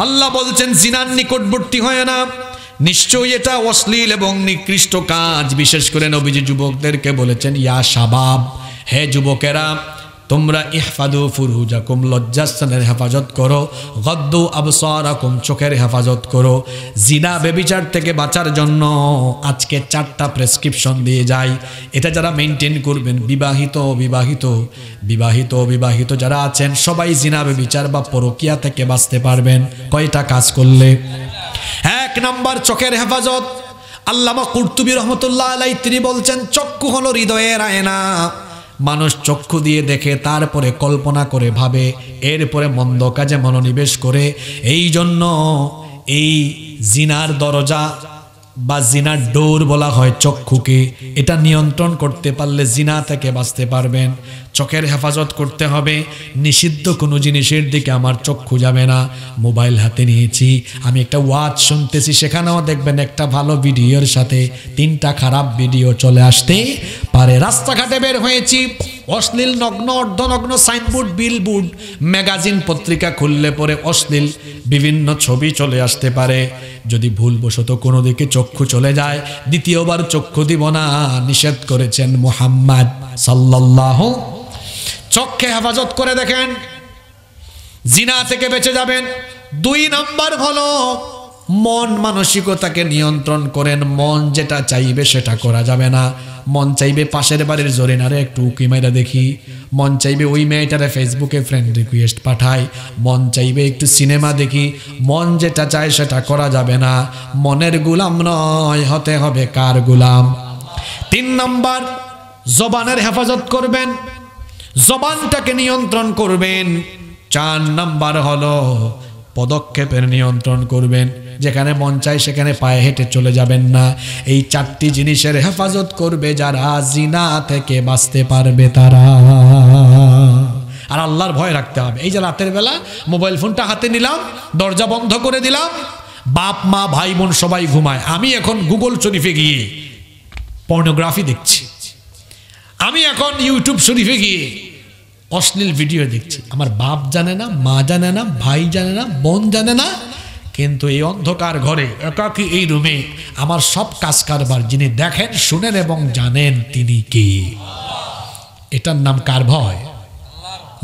আল্লাহ বলছেন, জিনার নিকটবর্তী হয় না, নিশ্চয়ই এটা অশ্লীল এবং নিকৃষ্ট কাজ। বিশেষ করে নবীজি যুবকদেরকে বলেছেন, ইয়া শাবাব, হে যুবকেরা, তোমরা ইহফাদু ফুরুজাকুম, লজ্জাস্থানের হেফাজত করো, গদ্দু আবসারাকুম, চোখের হেফাজত করো। জিনা বেবিচার থেকে বাঁচার জন্য আজকে 4টা প্রেসক্রিপশন দিয়ে যায়। এটা যারা মেনটেন করবেন, বিবাহিত অবিবাহিত যারা আছেন, সবাই জিনা বেবিচার বা পরকীয়া থেকে বাঁচতে পারবেন। কয়টা কাজ করলে? 1 নাম্বার চোখের হেফাজত। আল্লামা কুরতুবী রহমতুল্লাহ আলাইহি তিনি বলছেন, চক্ষু হলো হৃদয়ের আয়না। মানুষ চক্ষু দিয়ে দেখে, তারপরে কল্পনা করে ভাবে, এরপরে মন্দ কাজে মনোনিবেশ করে। এই জন্য এই জিনার দরজা বা জিনার ডোর বলা হয় চক্ষুকে। এটা নিয়ন্ত্রণ করতে পারলে জিনা থেকে বাঁচতে পারবেন। চোখের হেফাজত করতে হবে। নিষিদ্ধ কোনো জিনিসের দিকে আমার চক্ষু যাবে না। মোবাইল হাতে নিয়েছি, আমি একটা ওয়াজ শুনতেছি, সেখানেও দেখবেন একটা ভালো ভিডিওর সাথে 3টা খারাপ ভিডিও চলে আসতে পারে। রাস্তাঘাটে বের হয়েছি, অশ্লীল নগ্ন অর্ধনগ্ন সাইনবোর্ড, বিলবোর্ড, ম্যাগাজিন, পত্রিকা খুললে পরে অশ্লীল বিভিন্ন ছবি চলে আসতে পারে। যদি ভুলবশত কোনো দিকে চক্ষু চলে যায়, দ্বিতীয়বার চক্ষু দিব না, নিষেধ করেছেন মুহাম্মদ সাল্লাল্লাহু। চক্ষে হেফাজত করে দেখেন, জিনা থেকে বেঁচে যাবেন। 2 নাম্বার হলো মন মানসিকতাকে নিয়ন্ত্রণ করেন। মন যেটা চাইবে সেটা করা যাবে না। মন চাইবে পাশের বাড়ির জরিনারে একটু উকি মাইরা দেখি, মন চাইবে ওই মেয়েটারে ফেসবুকে ফ্রেন্ড রিকোয়েস্ট পাঠাই, মন চাইবে একটু সিনেমা দেখি। মন যেটা চায় সেটা করা যাবে না। মনের গোলাম নয়, হতে হবে কার গোলাম? 3 নাম্বার জবানের হেফাজত করবেন, জবানটাকে নিয়ন্ত্রণ করবেন। 4 নাম্বার হলো পদক্ষেপের নিয়ন্ত্রণ করবেন। যেখানে মন চায় সেখানে পায়ে হেঁটে চলে যাবেন না। এই 4টি জিনিসের হেফাজত করবে যারা, জিনা থেকে বাঁচতে পারবে তারা। আর আল্লাহর ভয় রাখতে হবে। এই যে রাতের বেলা মোবাইল ফোনটা হাতে নিলাম, দরজা বন্ধ করে দিলাম, বাপ মা ভাই বোন সবাই ঘুমায়, আমি এখন গুগল শরীফে গিয়ে পর্নোগ্রাফি দেখছি, আমি এখন ইউটিউব শরীফে গিয়ে অশ্লীল ভিডিও দেখছি। আমার বাপ জানে না, মা জানে না, ভাই জানে না, বোন জানে না, কিন্তু এই অন্ধকার ঘরে একাকী এই রুমে আমার সব কাজ কারবার যিনি দেখেন, শুনেন এবং জানেন তিনি কে? এটার নাম কার ভয়?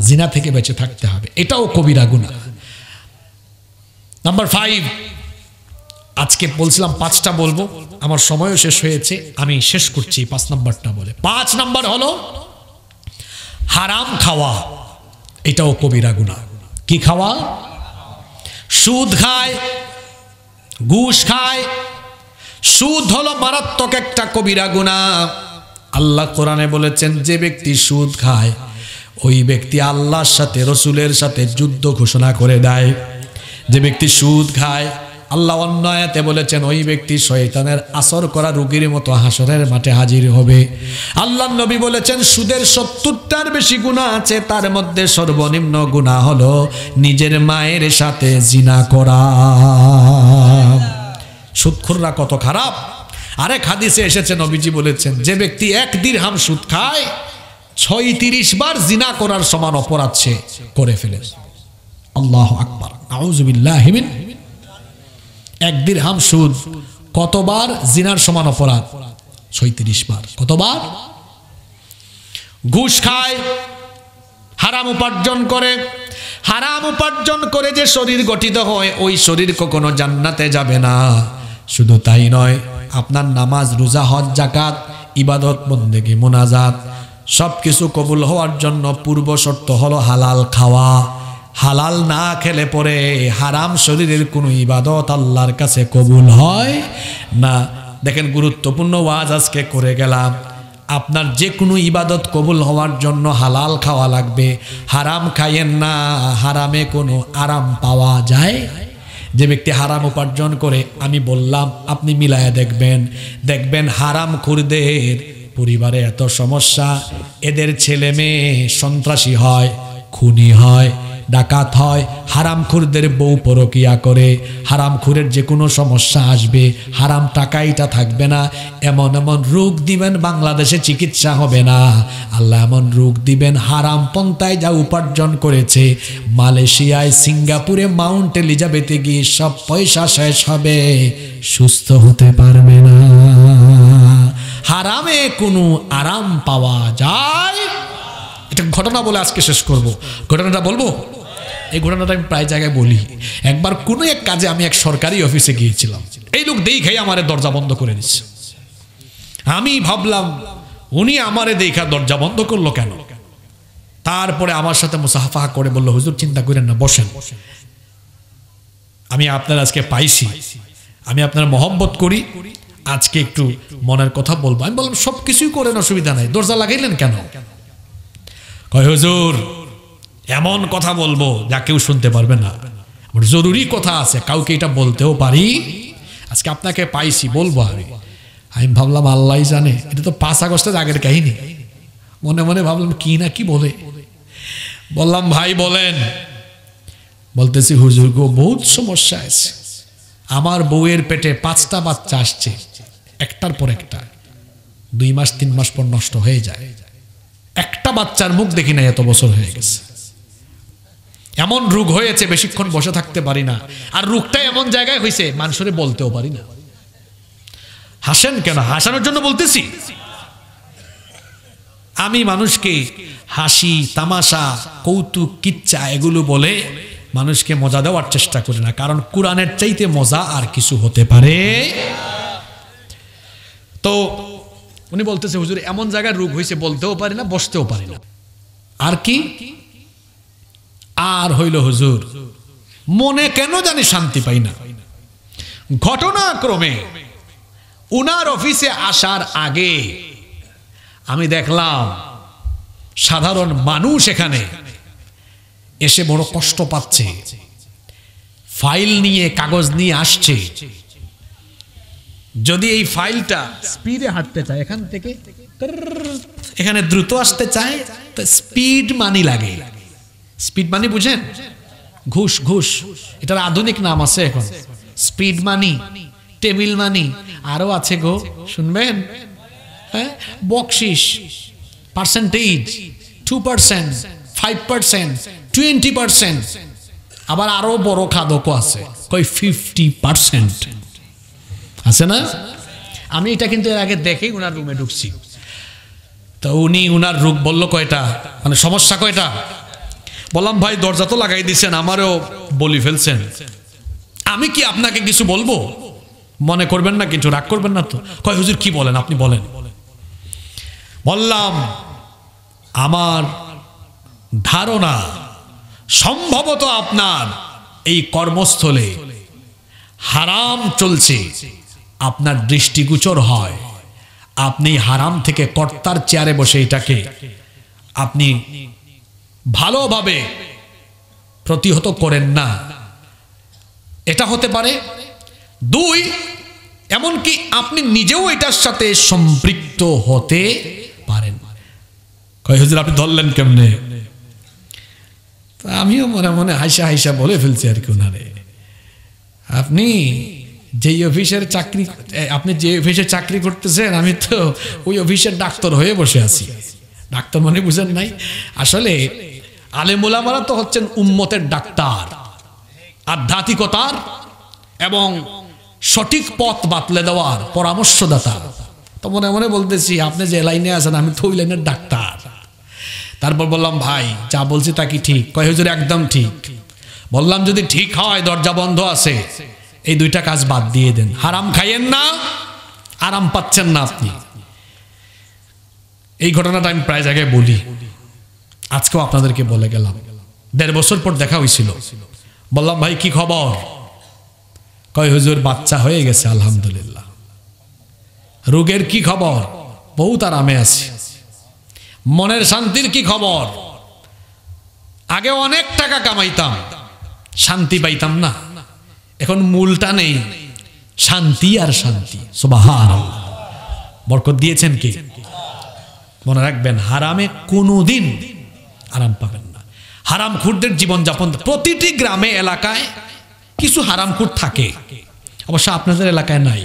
জিনা থেকে বেঁচে থাকতে হবে। এটাও কবিরা গুনাহ। নাম্বার 5, আজকে বলছিলাম 5টা বলবো, আমার সময়ও শেষ হয়েছে, আমি শেষ করছি 5 নাম্বারটা বলে। 5 নাম্বার হলো হারাম খাওয়া। এটাও কবিরা গুনাহ। কি খাওয়া? সুদ খায়, ঘুষ খায়। সুদ হলো মারাত্মক একটা কবিরা গুনাহ। আল্লাহ কোরআনে বলেছেন, যে ব্যক্তি সুদ খায় ওই ব্যক্তি আল্লাহর সাথে, রসুলের সাথে যুদ্ধ ঘোষণা করে দেয়। যে ব্যক্তি সুদ খায় আল্লাহ অন্য আয়াতে বলেছেন ওই ব্যক্তি শয়তানের আসর করা রোগীর মতো হাসরের মাঠে হাজির হবে। আল্লাহর নবী বলেছেন সুদের 70টার বেশি গুনাহ আছে, তার মধ্যে সর্বনিম্ন গুনাহ হলো নিজের মায়ের সাথে জিনা করা। সুদখোররা কত খারাপ। আরেক হাদিসে এসেছে নবীজি বলেছেন যে ব্যক্তি 1 দিরহাম সুদ খায় 36 বার জিনা করার সমান অপরাধ সে করে ফেলে। আল্লাহু আকবার, আউযু বিল্লাহি মিন। 1 দিরহাম সুদ কতবার জিনার সমান অপরাধ? 36 বার। কতবার? ঘুষ খায়, হারাম উপার্জন করে, হারাম উপার্জন করে যে শরীর গঠিত হয় ওই শরীর কখনো জান্নাতে যাবে না। শুধু তাই নয়, আপনার নামাজ, রোজা, হজ, যাকাত, ইবাদত, বন্দেগী, মুনাজাত সবকিছু কবুল হওয়ার জন্য পূর্ব শর্ত হলো হালাল খাওয়া। হালাল না খেলে পরে হারাম শরীরের কোনো ইবাদত আল্লাহর কাছে কবুল হয় না। দেখেন, গুরুত্বপূর্ণ ওয়াজ আজকে করে গেলাম। আপনার যে কোনো ইবাদত কবুল হওয়ার জন্য হালাল খাওয়া লাগবে। হারাম খাইয়েন না, হারামে কোনো আরাম পাওয়া যায়। যে ব্যক্তি হারাম উপার্জন করে, আমি বললাম আপনি মিলায়া দেখবেন, দেখবেন হারাম খুরদের পরিবারে এত সমস্যা, এদের ছেলে মেয়ে সন্ত্রাসী হয়, খুনি হয়, ডাকাত হয়। হারামখোরদের বউ পরকিয়া করে, হারামখোরের যে কোনো সমস্যা আসবে, হারাম টাকাইটা থাকবে না। এমন এমন রোগ দিবেন বাংলাদেশে চিকিৎসা হবে না। আল্লাহ এমন রোগ দিবেন, হারাম পন্থায় যা উপার্জন করেছে মালয়েশিয়ায়, সিঙ্গাপুরে, মাউন্ট এলিজাবেথে গিয়ে সব পয়সা শেষ হবে, সুস্থ হতে পারবে না। হারামে কোনো আরাম পাওয়া যায়? এটা ঘটনা বলে আজকে শেষ করব। ঘটনাটা বলবো? এই ঘটনাটা আমি প্রায় জায়গায় বলি। একবার কোনো এক কাজে আমি এক সরকারি অফিসে গিয়েছিলাম। এই লোক দেখে আমারে দরজা বন্ধ করে দিচ্ছে। আমি ভাবলাম উনি আমারে দেখা দরজা বন্ধ করলো কেন? তারপরে আমার সাথে মুসাফা করে বলল, হুজুর চিন্তা করেন না, বসেন, আমি আপনার আজকে পাইছি, আমি আপনার মহব্বত করি, আজকে একটু মনের কথা বলবো। আমি বললাম সবকিছুই করেন, অসুবিধা নাই, দরজা লাগাইলেন কেন? কয় হুজুর এমন কথা বলবো যা কেউ শুনতে পারবে না, আমার জরুরি কথা আছে, কাউকে এটা বলতেও পারি, আজকে আপনাকে পাইছি, বলবো। আমি ভাবলাম আল্লাহই জানে, এটা তো 5 আগস্টের আগের কাহিনী। মনে মনে ভাবলাম কি না কি বলে। বললাম ভাই বলেন। বলতেছি হুজুর গো, বহুত সমস্যা আছে, আমার বউয়ের পেটে 5টা বাচ্চা আসছে, একটার পর একটা, 2 মাস 3 মাস পর নষ্ট হয়ে যায়, একটা বাচ্চার মুখ দেখি না, এত বছর হয়ে গেছে। এমন রোগ হয়েছে বেশিক্ষণ বসে থাকতে পারি না, আর রোগটা এমন জায়গায় হয়েছে মানুষের বলতেও পারি না। হাসেন কেন? হাসানোর জন্য বলতেছি। আমি মানুষকে হাসি, তামাশা, কৌতুক, কিচ্ছা এগুলো বলে মানুষকে মজা দেওয়ার চেষ্টা করি না, কারণ কোরআনের চাইতে মজা আর কিছু হতে পারে। তো উনি বলতেছে হুজুর এমন জায়গায় রোগ হয়েছে বলতেও পারি না, বসতেও পারি না। আর কি? আর হইল হুজুর মনে কেন জানি শান্তি পাই না। ঘটনাক্রমে উনার অফিসে আসার আগে আমি দেখলাম সাধারণ মানুষ এখানে এসে বড় কষ্ট পাচ্ছে, ফাইল নিয়ে, কাগজ নিয়ে আসছে। যদি এই ফাইলটা স্পিডে হাঁটতে চায়, এখান থেকে এখানে দ্রুত আসতে চায়, তো স্পিড মানি লাগে। স্পিড মানি বুঝেন? ঘুষ, ঘুষ, এটার আধুনিক নাম আছে এখন, স্পিড মানি, টেবিল মানি, আরো আছে গো, শুনবেন? হ্যাঁ, বকশিস, পার্সেন্টেজ, 2%, 5%, 20%, আবার আরো বড় খাদকও আছে, কই 50% আছে না? আমি এটা কিন্তু এর আগে দেখে উনার রুমে ঢুকছি, তো উনি উনার রোগ বললো কয়টা, মানে সমস্যা কয়টা। বললাম ভাই দরজা তো লাগাই দিচ্ছেন, আমারও বলি ফেলছেন, আমি কি আপনাকে কিছু বলবো? মনে করবেন না, কিছু রাগ করবেন না তো? কয় হুজুর কি বলেন, আপনি বলেন। বললাম আমার ধারণা সম্ভবত আপনার এই কর্মস্থলে হারাম চলছে, আপনার দৃষ্টিগোচর হয়, আপনি হারাম থেকে কর্তার চেয়ারে বসে এটাকে আপনি ভালোভাবে প্রতিহত করেন না। এটা হতে পারে দুই, এমনকি আপনি নিজেও এটার সাথে সম্পৃক্ত হতে পারেন। কয় হুজুর আপনি ধরলেন কেমনে? আমিও মনে মনে হাইসা হাইসা বলে ফেলছি আর কি ওনারে, আপনি যে অফিসের চাকরি, আপনি যে অফিসে চাকরি করতেছেন, আমি তো ওই অফিসের ডাক্তার হয়ে বসে আছি। ডাক্তার মানে বুঝেন নাই? আসলে আলেম ওলামারা তো হচ্ছেন উম্মতের ডাক্তার, আধ্যাত্মিকতার এবং সঠিক পথ বাতলে দেওয়ার পরামর্শদাতা। তো মনে মনে বলতেছি আপনি যে লাইনে আছেন আমি তো ওই লাইনের ডাক্তার। তারপর বললাম ভাই যা বলছি তা কি ঠিক? কয় হুজুর একদম ঠিক। বললাম যদি ঠিক হয়, দরজা বন্ধ আছে, এই দুইটা কাজ বাদ দিয়ে দেন। হারাম খাইয়েন না, আরাম পাচ্ছেন না আপনি। এই ঘটনাটা আমি প্রায় জায়গায় বলি, আজকেও আপনাদেরকে বলে গেলাম। 1.5 বছর পর দেখা হয়েছিল। বললাম ভাই কি খবর? কয় হুজুর বাচ্চা হয়ে গেছে আলহামদুলিল্লাহ। রোগের কি খবর? বহুত আরামে আছি। মনের শান্তির কি খবর? আগে অনেক টাকা কামাইতাম, শান্তি পাইতাম না, এখন মূলটা নেই, শান্তি আর শান্তি। সুবহানাল্লাহ। বরকত দিয়েছেন কি? মনে রাখবেন হারামে কোনোদিন আরাম পাবেন না। হারামখোরদের জীবনযাপন, প্রতিটি গ্রামে এলাকায় কিছু হারামখোর থাকে, অবশ্য আপনাদের এলাকায় নাই।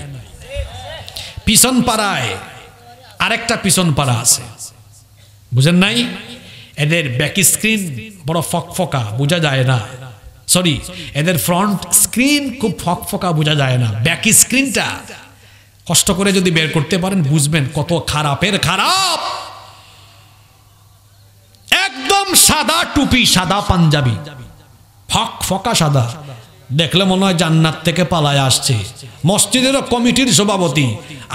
পিছন পাড়ায় আরেকটা পিছন পাড়া আছে, বুঝেন নাই? এদের ব্যাক স্ক্রিন বড় ফকফকা, বোঝা যায় না। সরি, এদের ফ্রন্ট স্ক্রিন খুব ফকফকা, বোঝা যায় না। ব্যাক স্ক্রিনটা কষ্ট করে যদি বের করতে পারেন বুঝবেন কত খারাপের খারাপ। একদম সাদা টুপি, সাদা পাঞ্জাবি, ফকফকা সাদা, দেখলে মনে হয় জান্নাত থেকে পালায় আসছে। মসজিদেরও কমিটির সভাপতি,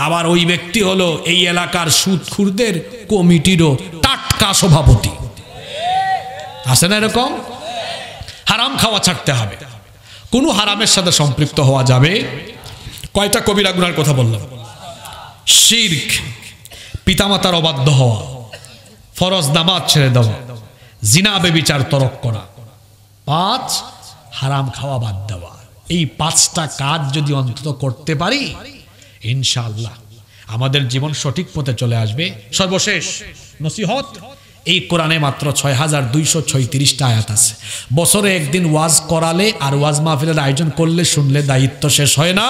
আবার ওই ব্যক্তি হলো এই এলাকার সুদখুরদের কমিটিরও টাটকা সভাপতি। আছে না এরকম? হারাম খাওয়া ছাড়তে হবে, কোনো হারামের সাথে সম্পৃক্ত হওয়া যাবে। কয়টা কবিরা গুনার কথা বললাম? শিরক, পিতামাতার অবাধ্য হওয়া, ফরজ নামাজ ছেড়ে দেওয়া, জিনা বেবিচার তরক করা, 5 হারাম খাওয়া বাদ দেওয়া। এই 5টা কাজ যদি অন্তত করতে পারি, ইনশাআল্লাহ আমাদের জীবন সঠিক পথে চলে আসবে। সর্বশেষ নসিহত, এই কোরআনে মাত্র 6236টা আয়াত আছে। বছরে একদিন ওয়াজ করালে আর ওয়াজ মাহফিলের আয়োজন করলে, শুনলে দায়িত্ব শেষ হয় না।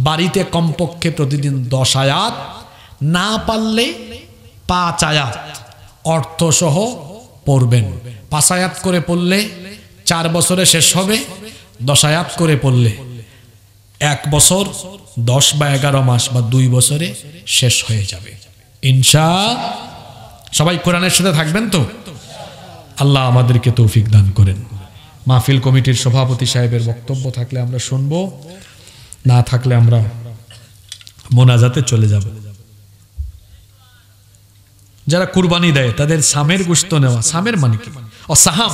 বাড়িতে কমপক্ষে প্রতিদিন 10 আয়াত, না পারলে 5 আয়াত অর্থসহ পড়বেন। 5 আয়াত করে পড়লে 4 বছরে শেষ হবে, 10 আয়াত করে পড়লে 1 বছর 10 বা 11 মাস বা 2 বছরে শেষ হয়ে যাবে ইনশাআল্লাহ। সবাই কোরআনের সাথে থাকবেন তো? আল্লাহ আমাদেরকে তৌফিক দান করেন। মাহফিল কমিটির সভাপতি সাহেবের বক্তব্য থাকলে আমরা শুনবো, না থাকলে আমরা মোনাজাতে চলে যাব। যারা কুরবানি দেয় তাদের সামের গোশত নেওয়া, সামের মানে কি? ও সাহাম,